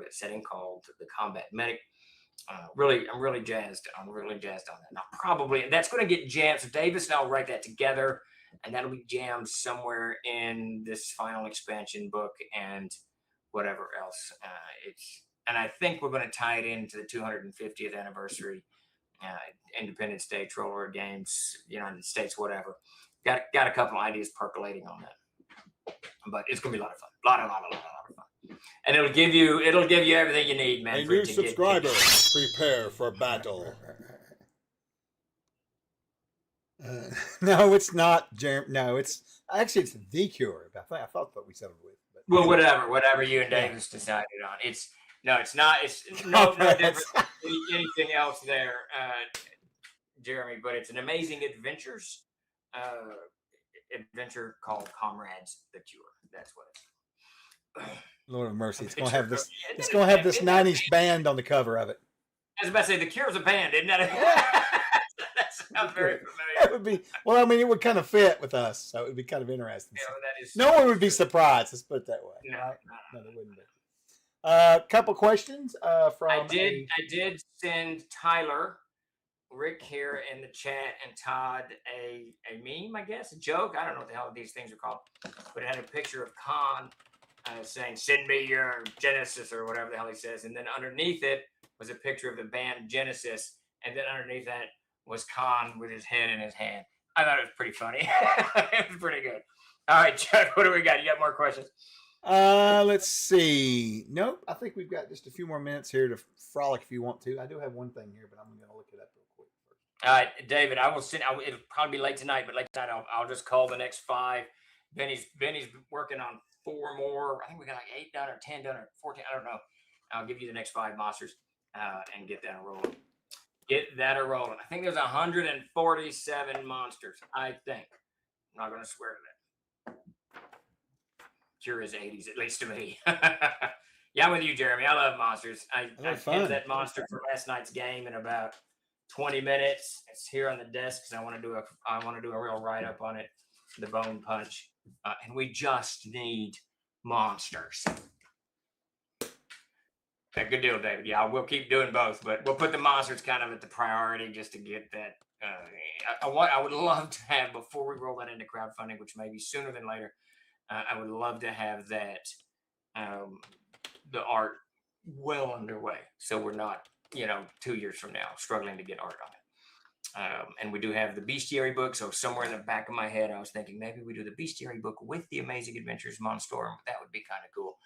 setting called the Combat Medic. I'm really jazzed. I'm really jazzed on that. Now, that's going to get jammed. So Davis and I'll write that together, and that'll be jammed somewhere in this final expansion book and whatever else. And I think we're going to tie it into the 250th anniversary, Independence Day, Troller Games, United States, whatever. Got a couple ideas percolating on that, but it's gonna be a lot of fun. A lot of fun, and it'll give you everything you need, man. A new subscriber, prepare for battle. No, it's not. No, it's the Cure. I thought that we settled with. But well, whatever you and Davis decided on. It's not. It's no different than anything else there, Jeremy. But it's an Amazing Adventures. Adventure called Comrades: The Cure. That's what it's. Lord of mercy! It's gonna have this. It's gonna have this '90s band on the cover of it. I was about to say, The Cure's a band, isn't that? That sounds very familiar. That would be. Well, I mean, it would kind of fit with us, so it would be kind of interesting. Yeah, well, that is. No one would be surprised. Let's put it that way. No, right? no, they wouldn't be. Couple questions from. I did send Tyler, Rick here in the chat, and Todd a meme, I guess, a joke. I don't know what the hell these things are called, but it had a picture of Khan saying, "Send me your Genesis," or whatever the hell he says, and then underneath it was a picture of the band Genesis, and then underneath that was Khan with his head in his hand. I thought it was pretty funny. It was pretty good. All right, Chuck, what do we got? You got more questions? Let's see. Nope. I think we've got just a few more minutes here to frolic if you want to. I do have one thing here, but I'm going to look it up real quick first. All right, David, I will send. It'll probably be late tonight, but late tonight I'll just call the next 5. Benny's working on 4 more. I think we got like 8 done or 10 done or 14. I don't know. I'll give you the next 5 monsters and get that rolling. Get that rolling. I think there's 147 monsters. I think. I'm not going to swear to that. Sure is 80s, at least to me. Yeah, I'm with you, Jeremy. I love monsters. I hit that monster for last night's game in about 20 minutes. It's here on the desk because I want to do a real write up on it, the Bone Punch, and we just need monsters. Good deal, David. Yeah, we'll keep doing both, but we'll put the monsters kind of at the priority just to get that. I would love to have, before we roll that into crowdfunding, which may be sooner than later, I would love to have that the art well underway, so we're not 2 years from now struggling to get art on it. And we do have the Bestiary book, so somewhere in the back of my head I was thinking maybe we do the Bestiary book with the Amazing Adventures Monstorm. That would be kind of cool.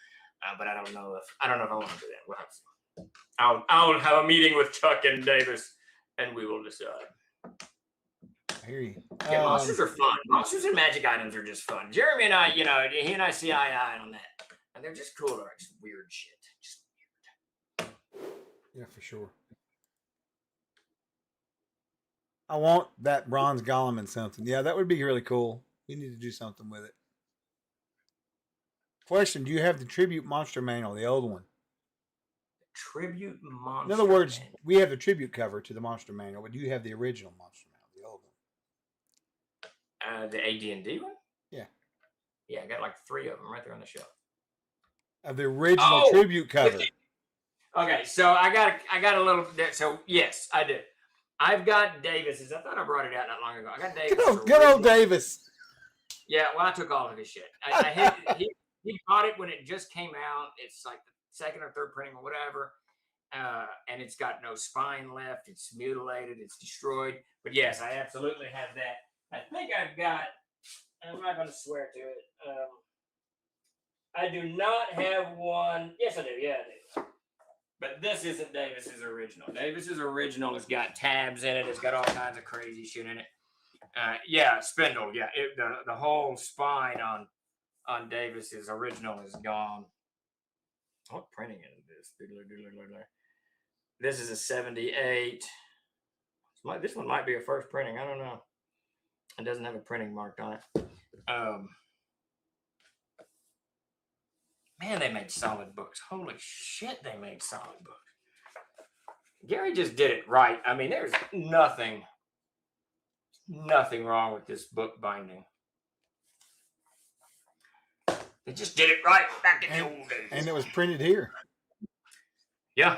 But I don't know if I want to do that. We'll have to see. I'll have a meeting with Chuck and Davis, and we will decide. I hear you. Yeah, monsters are fun. Monsters and magic items are just fun. Jeremy and I, he and I see eye to eye on that, and they're just cool. They're just weird shit. Just weird. Yeah, for sure. I want that bronze golem in something. Yeah, that would be really cool. We need to do something with it. Question: do you have the tribute monster manual, the old one? Tribute monster. In other words, we have the tribute cover to the monster manual, but do you have the original monster manual, the old one? The AD&D one? Yeah. Yeah, I got like 3 of them right there on the shelf. Of the original tribute cover. Okay, so I got a little. So yes, I did. I've got Davis's. I thought I brought it out not long ago. I got Davis. Good old Davis. Yeah, well, I took all of his shit. He bought it when it just came out. It's like the 2nd or 3rd printing or whatever. And it's got no spine left. It's mutilated. It's destroyed. But yes, I absolutely have that. I think I've got, I'm not going to swear to it. I do not have one. Yes, I do. Yeah, I do. But this isn't Davis's original. Davis's original has got tabs in it. It's got all kinds of crazy shit in it. Yeah, spindle. Yeah, the whole spine on Davis's original is gone. What printing is this? This is a 78. This one might be a first printing. I don't know. It doesn't have a printing marked on it. Man, they made solid books. Holy shit, they made solid books. Gary just did it right. I mean, there's nothing wrong with this book binding. They just did it right back in the old days. And it was printed here. Yeah.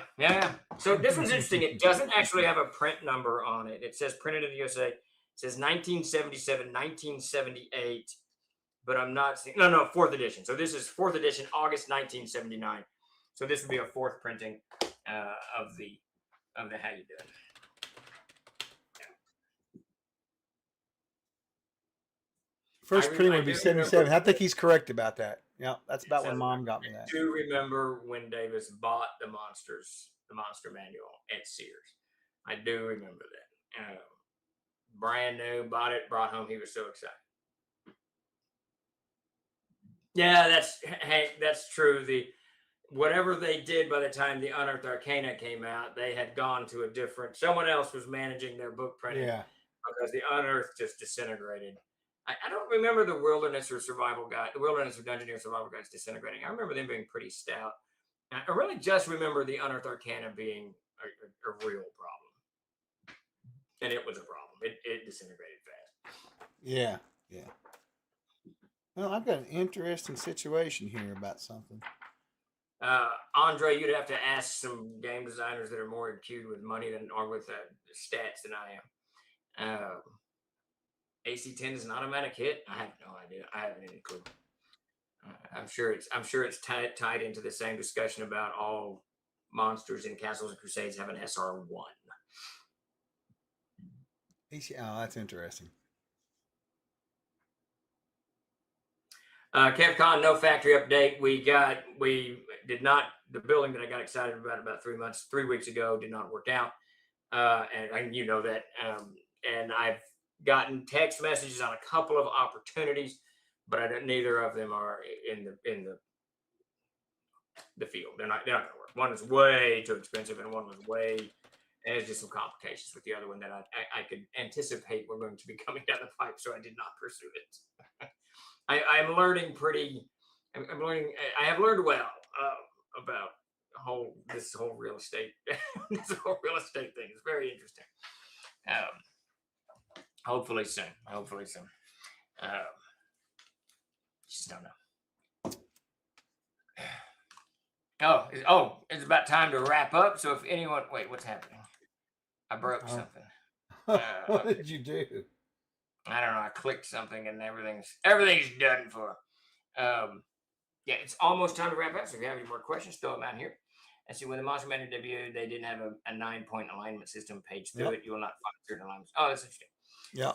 So this one's interesting. It doesn't actually have a print number on it. It says printed in the USA. It says 1977, 1978, but I'm not seeing. No, 4th edition. So this is 4th edition, August 1979. So this would be a 4th printing of the how you do it. First printing would be 77. I think he's correct about that. Yeah, that's about when Mom got me that. I do remember when Davis bought the monster manual at Sears. I do remember that. Brand new, bought it, brought home. He was so excited. Yeah, that's true. Whatever they did by the time the Unearthed Arcana came out, they had gone to a different. Someone else was managing their book printing. Yeah, because the Unearthed just disintegrated. I don't remember the Wilderness or Survival Guide, the Wilderness or Dungeoneer Survival Guides disintegrating. I remember them being pretty stout. I really just remember the Unearthed Arcana being a real problem. And it was a problem. It disintegrated fast. Yeah. Well, I've got an interesting situation here about something. Andre, you'd have to ask some game designers that are more acute with money or with stats than I am. AC-10 is an automatic hit. I have no idea. I haven't any clue. I'm sure it's tied into the same discussion about all monsters in Castles and Crusades have an SR1. Oh, that's interesting. CavCon, no factory update. The building that I got excited about 3 weeks ago did not work out. And you know that. And I've gotten text messages on a couple of opportunities, but neither of them are in the field. They're not going to work. One is way too expensive, and one was and there's just some complications with the other one that I could anticipate were going to be coming down the pipe, so I did not pursue it. I'm learning I'm learning. I have learned well about this whole real estate this whole real estate thing. It's very interesting. Hopefully soon. Just don't know. It's about time to wrap up. So if anyone, wait, what's happening? I broke something. What did you do? I don't know. I clicked something and everything's done for. Yeah, it's almost time to wrap up. So if you have any more questions, throw them out here. And see, when the Monster Manual debuted, they didn't have a 9-point alignment system page through it. You will not find certain alignments. Oh, that's interesting. Yeah.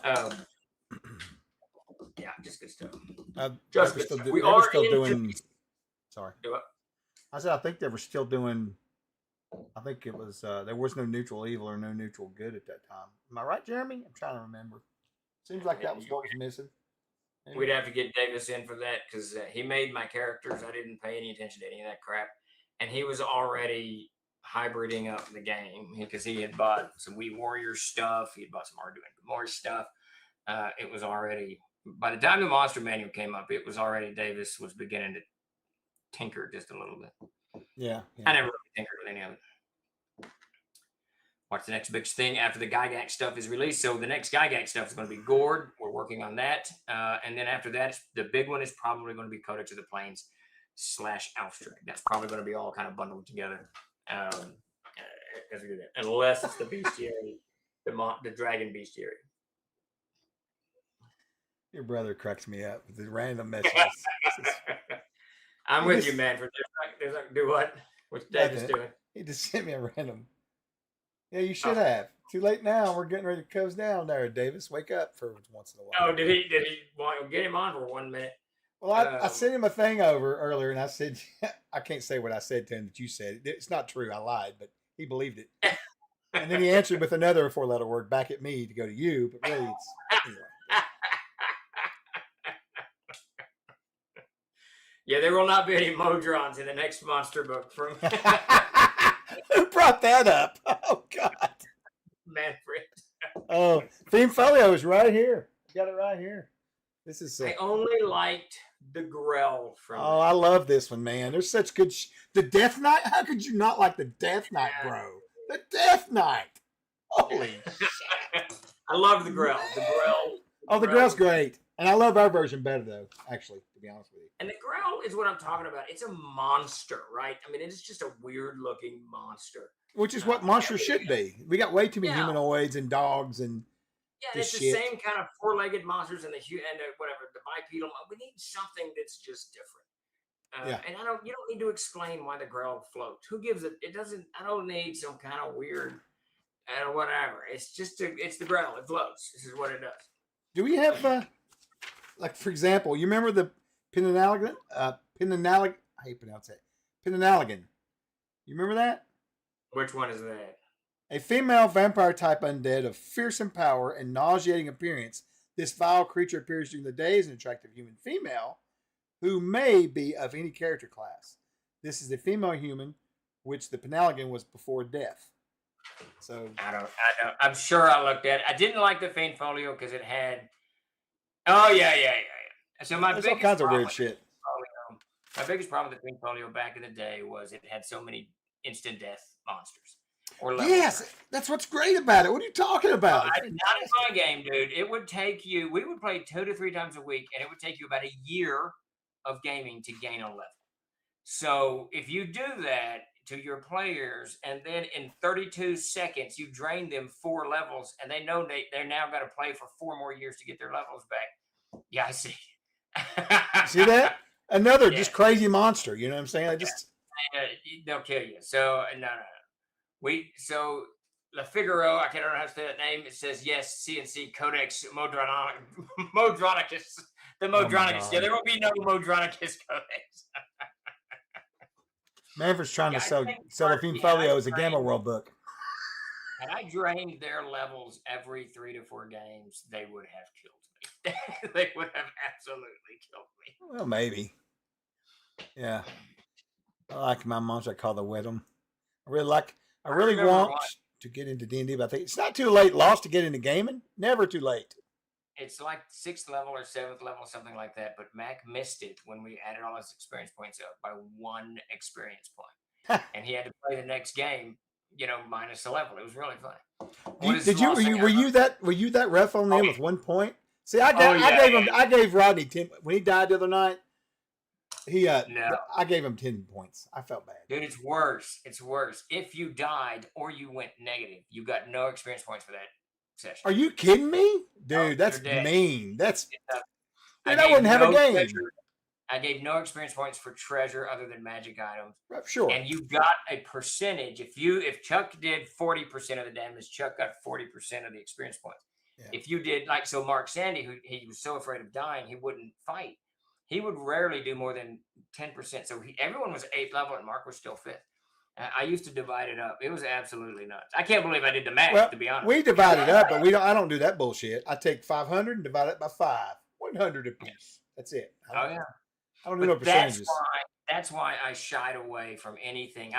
Yeah, just good stuff. We are still doing. Sorry. Do it. I said I think they were still doing. I think it was there was no neutral evil or no neutral good at that time. Am I right, Jeremy? I'm trying to remember. Seems like that was what was missing. Anyway. We'd have to get Davis in for that because he made my characters. I didn't pay any attention to any of that crap, and he was already hybriding up the game because he had bought some Wii Warrior stuff. He had bought some Arduino more stuff. It was already, by the time the Monster Manual came up, it was already, Davis was beginning to tinker just a little bit. Yeah. I never really tinkered with any of it. What's the next big thing after the Gygax stuff is released? So the next Gygax stuff is going to be Gourd. We're working on that. And then after that, the big one is probably going to be Codex of the Plains / Alfstrad. That's probably going to be all kind of bundled together as we do that. Unless it's the bestiary, the dragon bestiary. Your brother cracks me up with the random messages. I'm with you, man. Do what? What's Davis doing? He just sent me a random. Yeah, you should have. Too late now. We're getting ready to close down there, Davis. Wake up for once in a while. Oh, did he want to get him on for 1 minute? Well, I sent him a thing over earlier, and I said, I can't say what I said to him that you said. It's not true. I lied, but he believed it. And then he answered with another 4-letter word back at me to go to you, but really it's anyway. Yeah, there will not be any Modrons in the next monster book from Who brought that up? Oh God. Manfred. Oh, Theme Folio is right here. Got it right here. This is I only liked the Grell from Oh, I love this one, man. There's such good the Death Knight. How could you not like the Death Knight, bro? The Death Knight. Holy shit. I love the Grell. The Grell. Oh, the Grell's great. And I love our version better, though, actually, to be honest with you. And the Grell is what I'm talking about. It's a monster, right? I mean, it's just a weird-looking monster. Which is what monsters should be. We got way too many humanoids and dogs and it's the same kind of 4-legged monsters and the bipedal. We need something that's just different. And you don't need to explain why the Grell floats. Who gives it? It doesn't. I don't need some kind of weird whatever. It's just it's the Grell. It floats. This is what it does. Do we have like, for example, you remember the Pinanalagan? How do you pronounce it? Pinanalagan. You remember that? Which one is that? A female vampire-type undead of fearsome power and nauseating appearance, this vile creature appears during the day as an attractive human female who may be of any character class. This is the female human, which the Pinanalagan was before death. So I don't. I'm sure I looked at it. I didn't like the Faint Folio because it had. Oh yeah. So there's all kinds of weird shit. My biggest problem with the Faint Folio back in the day was it had so many instant death monsters. Yes, that's what's great about it. What are you talking about? Not in my game, dude. It would take you. We would play 2 to 3 times a week, and it would take you about a year of gaming to gain a level. So if you do that to your players, and then in 32 seconds you drain them 4 levels, and they know they're now got to play for 4 more years to get their levels back. Yeah, I see. See that? Another just crazy monster. You know what I'm saying? They'll kill you. So no. So La Figaro, I can't remember how to say that name. It says yes, CNC Codex Modronicus. The my Modronicus. Yeah, God. there will be no Modronicus codex. Manfred's trying Yeah, to I sell think Cellophane personally, Folio as a Gamma World book. had I drained their levels every 3 to 4 games, they would have killed me. They would have absolutely killed me. Well, maybe. Yeah. I like my monster I call the Wedum. I really remember want what- to get into D&D, but I think it's not too late, Lost, to get into gaming. Never too late. It's like 6th level or 7th level, something like that. But Mac missed it when we added all his experience points up by 1 experience point. And he had to play the next game, minus the level. It was really fun. Were you that rough on them with 1 point? See, I gave Rodney 10 when he died the other night. No. I gave him 10 points. I felt bad. Dude, it's worse. It's worse. If you died or you went negative, you got no experience points for that session. Are you kidding me? Dude, that's mean. I wouldn't have a game. I gave no experience points for treasure other than magic items. Sure. And you got a percentage. If Chuck did 40% of the damage, Chuck got 40% of the experience points. Yeah. If you did, so Mark Sandy, who he was so afraid of dying, he wouldn't fight. He would rarely do more than 10%. So everyone was 8th level and Mark was still 5th. I used to divide it up. It was absolutely nuts. I can't believe I did the math, to be honest. We divide it up, but I don't do that bullshit. I take 500 and divide it by 5. 100 apiece. That's it. I don't do no percentages. That's why I shied away from anything.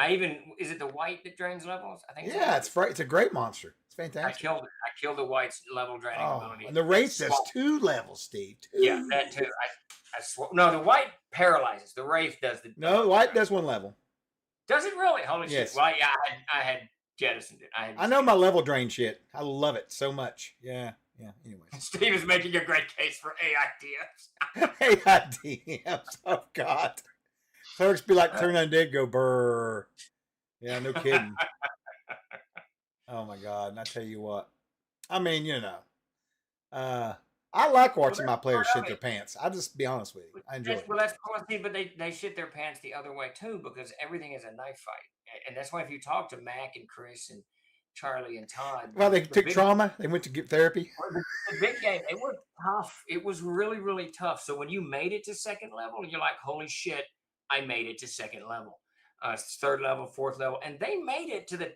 Is it the white that drains levels? I think. Yeah, it's a great monster. It's fantastic. I killed the white's level draining ability. And the Wraith does 2 levels, Steve. 2. Yeah, that too. No, the white paralyzes. The Wraith does the. No, the white does 1 level. Does it really? Holy shit! Well, yeah, I had jettisoned it. I know my level drain shit. I love it so much. Yeah. Anyways, Steve is making a great case for AIDMs. AIDMs. Oh God. Clerks be like turn undead, go brr. Yeah, no kidding. Oh my God! And I tell you what, I mean, I like watching my players shit their pants. I'll just be honest with you. I enjoy it. Well, that's policy, but they shit their pants the other way too, because everything is a knife fight. And that's why if you talk to Mac and Chris and Charlie and Todd. Well, they took trauma. They went to get therapy. The big game, it was tough. It was really, really tough. So when you made it to 2nd level, you're like, holy shit, I made it to 2nd level. 3rd level, 4th level. And they made it to the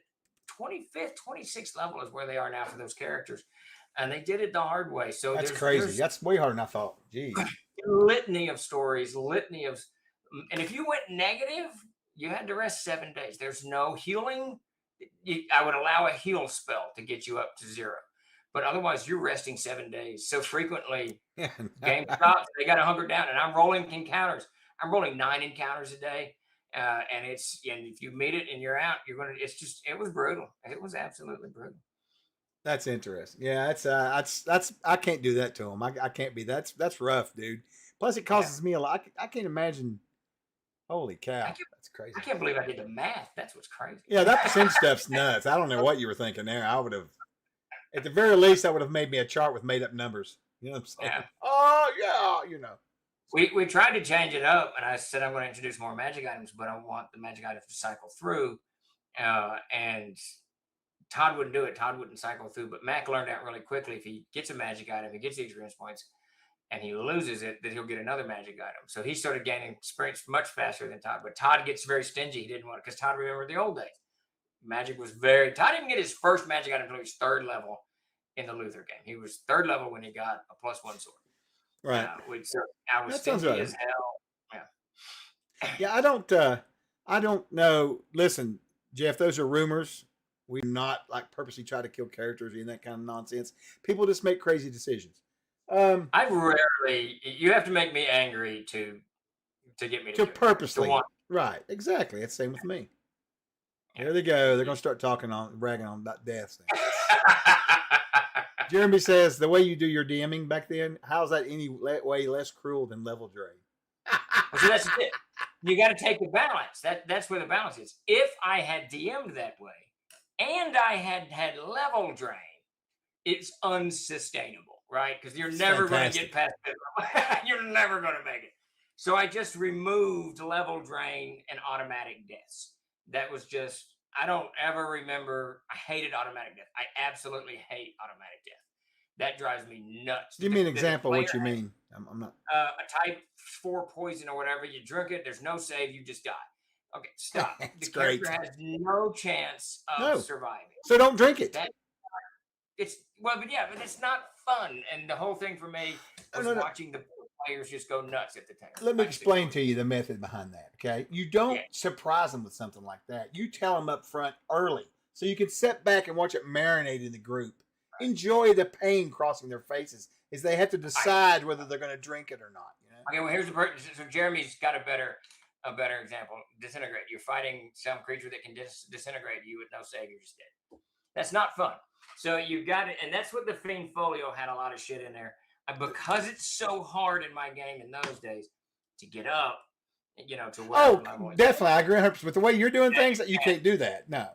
25th, 26th level is where they are now for those characters. And they did it the hard way. So that's crazy. That's way harder than I thought. Jeez. Litany of stories, and if you went negative, you had to rest 7 days. There's no healing. I would allow a heal spell to get you up to 0. But otherwise, you're resting 7 days. So frequently, game stops, they got to hunker down. And I'm rolling encounters. I'm rolling 9 encounters a day. And if you meet it and you're out, it was brutal. It was absolutely brutal. That's interesting. Yeah, that's I can't do that to them. I can't be. That's rough, dude. Plus, it causes me a lot. I can't imagine. Holy cow, that's crazy. I can't believe I did the math. That's what's crazy. Yeah, that percent stuff's nuts. I don't know what you were thinking there. I would have, at the very least, I would have made me a chart with made up numbers. You know what I'm saying? Yeah. Oh yeah, We tried to change it up, and I said I'm going to introduce more magic items, but I want the magic items to cycle through, and Todd wouldn't do it. Todd wouldn't cycle through, but Mac learned out really quickly. If he gets a magic item, he gets the experience points, and he loses it, that he'll get another magic item. So he started gaining experience much faster than Todd. But Todd gets very stingy. He didn't want it because Todd remembered the old days. Magic was Todd didn't get his first magic item until he was 3rd level in the Luther game. He was 3rd level when he got a +1 sword. Right. I was stingy as hell. Yeah. Yeah, I don't know. Listen, Jeff, those are rumors. We not purposely try to kill characters or any that kind of nonsense. People just make crazy decisions. I rarely. You have to make me angry to get me to purposely. Right, exactly. It's the same with me. There they go. They're gonna start bragging on about deaths. Jeremy says the way you do your DMing back then. How's that any way less cruel than level drain? So that's it. You got to take the balance. That's where the balance is. If I had DM'd that way, and I had level drain, it's unsustainable, right? Because you're never going to get past it. You're never going to make it. So I just removed level drain and automatic deaths. That was just, I don't ever remember, I hated automatic death. I absolutely hate automatic death. That drives me nuts. Give me an The example of what you player has, mean. I'm not. a type 4 poison or whatever. You drink it. There's no save. You just die. Okay, stop. The It's character great. has no chance of No. surviving. So don't drink it. That it's but it's not fun. And the whole thing for me was No. watching the players just go nuts at the time. Let me explain to you the method behind that. Okay, you don't surprise them with something like that. You tell them up front early, so you can sit back and watch it marinate in the group. Right. Enjoy the pain crossing their faces as they have to decide whether they're going to drink it or not. You know? Okay, well here's the so Jeremy's got a better example. Disintegrate. You're fighting some creature that can disintegrate you with no save. You're just dead. That's not fun. So you've got it, and that's what the Fiend Folio had a lot of shit in there. Because it's so hard in my game in those days to get up, to whatever level. Definitely, I agree 100%. With the way you're doing things, you can't do that. No.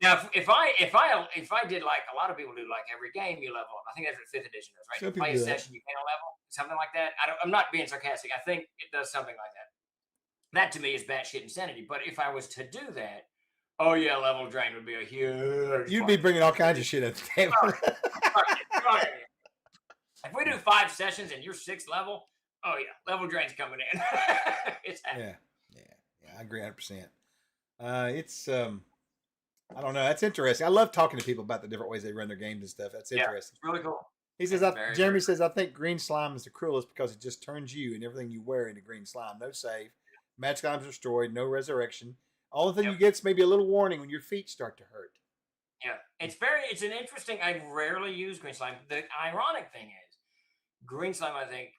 Now, if I did like a lot of people do, like every game you level up. I think that's what 5th edition does, right? You play a session, you gain a level, something like that. I'm not being sarcastic. I think it does something like that. That to me is batshit insanity. But if I was to do that, level drain would be a huge. You'd be bringing all kinds of shit at the table. If we do 5 sessions and you're 6th level, level drain's coming in. It's happening. Yeah, I agree 100%. It's I don't know. That's interesting. I love talking to people about the different ways they run their games and stuff. That's interesting. It's really cool. He says, Jeremy says, I think green slime is the cruelest because it just turns you and everything you wear into green slime. No save. Magic items destroyed. No resurrection. Only thing you get is maybe a little warning when your feet start to hurt. Yeah. It's an interesting, I rarely use green slime. The ironic thing is, green slime,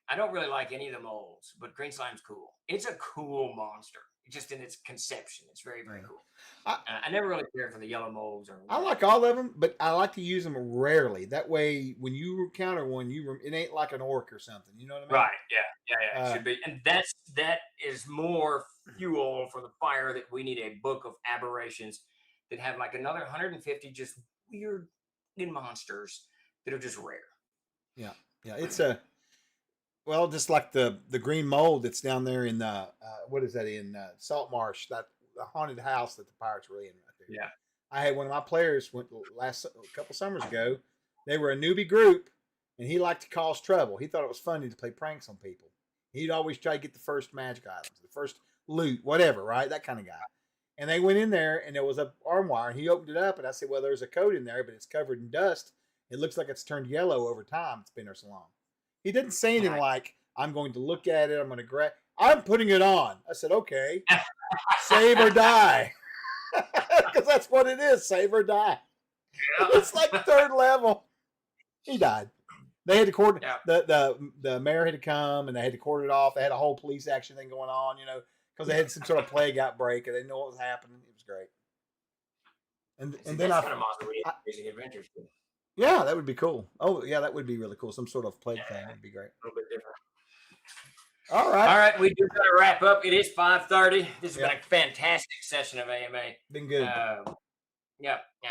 I don't really like any of the molds, but green slime's cool. It's a cool monster, just in its conception. It's very, very cool. I never really cared for the yellow molds. I like all of them, but I like to use them rarely. That way, when you encounter one, it ain't like an orc or something. You know what I mean? Right. Yeah. It should be. And that is more fuel for the fire that we need a book of aberrations that have like another 150 just weird monsters that are just rare. Yeah. It's just like the green mold that's down there in what is that in Salt Marsh, that the haunted house that the pirates were in right there. Yeah. I had one of my players went a couple summers ago. They were a newbie group, and he liked to cause trouble. He thought it was funny to play pranks on people. He'd always try to get the first magic items, the first loot, whatever, right? That kind of guy. And they went in there, and there was a arm wire, and he opened it up, and I said, well, there's a code in there, but it's covered in dust. It looks like it's turned yellow over time. It's been there so long. He didn't say anything like, I'm going to look at it. I'm going to grab. I'm putting it on. I said, okay. Save or die. Because that's what it is. Save or die. Yeah. It's like 3rd level. He died. They had to coordinate. Yeah. The mayor had to come, and they had to cordon it off. They had a whole police action thing going on, because they had some sort of plague outbreak, and they didn't know what was happening. It was great. And then kind of Amazing Adventures. Yeah, that would be cool. Oh, yeah, that would be really cool. Some sort of plague thing would be great. A little bit different. All right. We do got to wrap up. It is 5:30. This has been a fantastic session of AMA. Been good.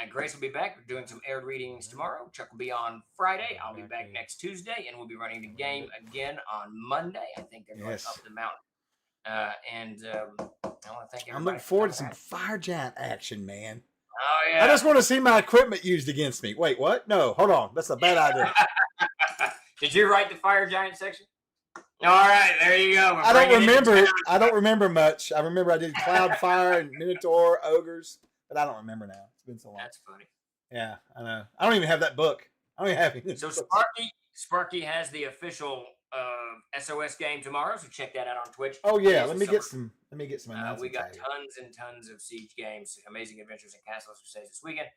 Grace will be back. We're doing some aired readings tomorrow. Chuck will be on Friday. I'll be back next Tuesday, and we'll be running the game again on Monday. I think they're going up the mountain. I want to thank everybody. I'm looking forward to some fire giant action, man. Oh, yeah. I just want to see my equipment used against me. Wait, what? No, hold on. That's a bad idea. Did you write the fire giant section? All right, there you go. I don't remember it. I don't remember much. I remember I did Cloud Fire and Minotaur, Ogres, but I don't remember now. It's been so long. That's funny. Yeah, I know. I don't even have that book. I don't even have it. So Sparky has the official SOS game tomorrow, so check that out on Twitch. Oh yeah, let me get some announcements. We got tons and tons of Siege games, Amazing Adventures and Castles this weekend,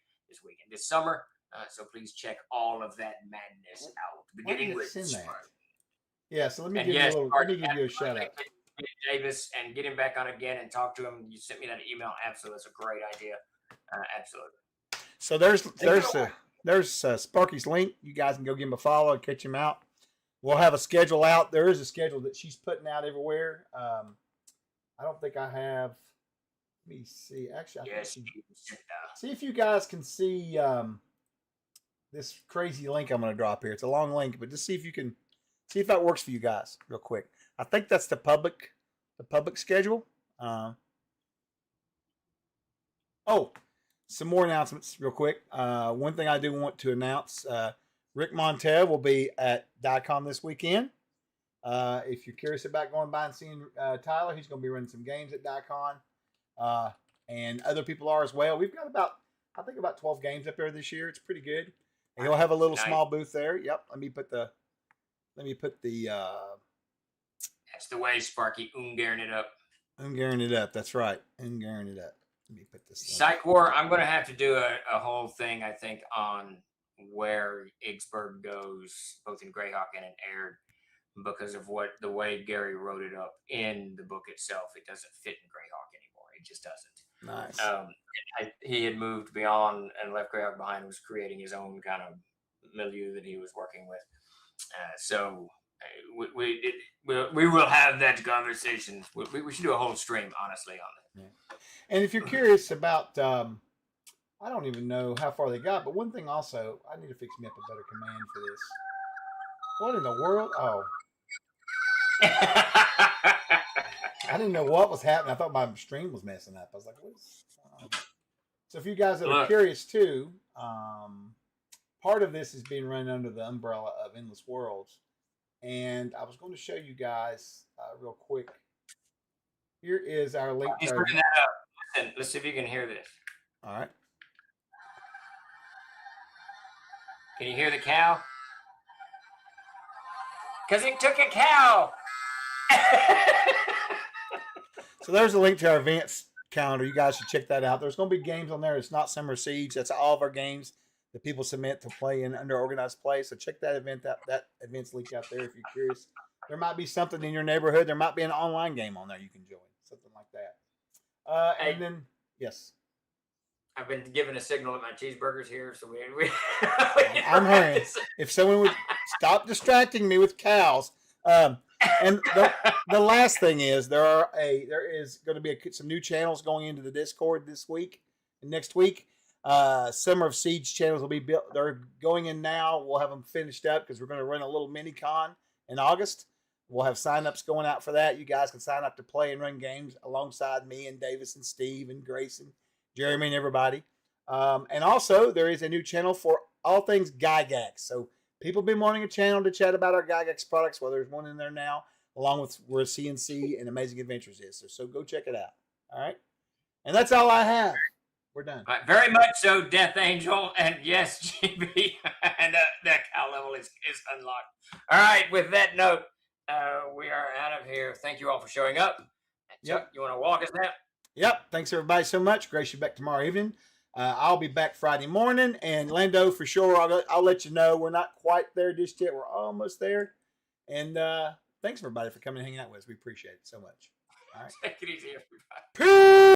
this summer. So please check all of that madness out. Beginning with Sparky. Yeah, so let me give you a shout out. Davis and get him back on again and talk to him. You sent me that email. Absolutely, that's a great idea. Absolutely. So there's Sparky's link. You guys can go give him a follow and catch him out. We'll have a schedule out. There is a schedule that she's putting out everywhere. I don't think I have. Let me see. Actually, see if you guys can see this crazy link I'm going to drop here. It's a long link, but just see if you can see if that works for you guys real quick. I think that's the public schedule. Some more announcements real quick. One thing I do want to announce, Rick Montel will be at DICOM this weekend. If you're curious about going by and seeing Tyler, he's going to be running some games at DICON. And other people are as well. We've got about 12 games up there this year. It's pretty good. And he'll have a little small booth there. Yep. Let me put the That's the way, Sparky. Ungaring it up. Ungaring it up. That's right. Ungaring it up. Let me put this. Psych War. I'm going to have to do a whole thing, I think, on where Igsburg goes, both in Greyhawk and in Aihrde, because of the way Gary wrote it up in the book itself. It doesn't fit in Greyhawk anymore. It just doesn't. Nice. He had moved beyond and left Greyhawk behind, was creating his own kind of milieu that he was working with. So we will have that conversation. We should do a whole stream, honestly, on it. Yeah. And if you're curious about, I don't even know how far they got, but one thing also, I need to fix me up a better command for this. What in the world? Oh. I didn't know what was happening. I thought my stream was messing up. I was like, what is going on? So if you guys that are curious too, part of this is being run under the umbrella of Endless Worlds. And I was going to show you guys real quick. Here is our link. He's bringing that up. Listen, let's see if you can hear this. All right. Can you hear the cow? Because he took a cow. So there's a link to our events calendar. You guys should check that out. There's going to be games on there. It's not Summer Siege. That's all of our games that people submit to play in under organized play. So check that event out. That event's link out there if you're curious. There might be something in your neighborhood. There might be an online game on there you can join. Something like that. And then, yes. I've been given a signal that my cheeseburger's here, so we I'm hurrying. If someone would stop distracting me with cows. And the last thing is there is going to be some new channels going into the Discord this week and next week. Summer of Siege channels will be built. They're going in now. We'll have them finished up because we're going to run a little mini con in August. We'll have signups going out for that. You guys can sign up to play and run games alongside me and Davis and Steve and Grace and Jeremy and everybody. And also there is a new channel for all things Gygax. So people have been wanting a channel to chat about our Gygax products. Well, there's one in there now, along with where CNC and Amazing Adventures is. So go check it out. All right. And that's all I have. We're done. Very much so, Death Angel. And yes, GB. And that cow level is unlocked. All right. With that note, we are out of here. Thank you all for showing up. Chuck, you want to walk us now? Yep. Thanks, everybody, so much. Grace, you back tomorrow evening. I'll be back Friday morning. And Lando, for sure, I'll let you know. We're not quite there just yet. We're almost there. And thanks, everybody, for coming and hanging out with us. We appreciate it so much. All right. Take it easy, everybody. Peace.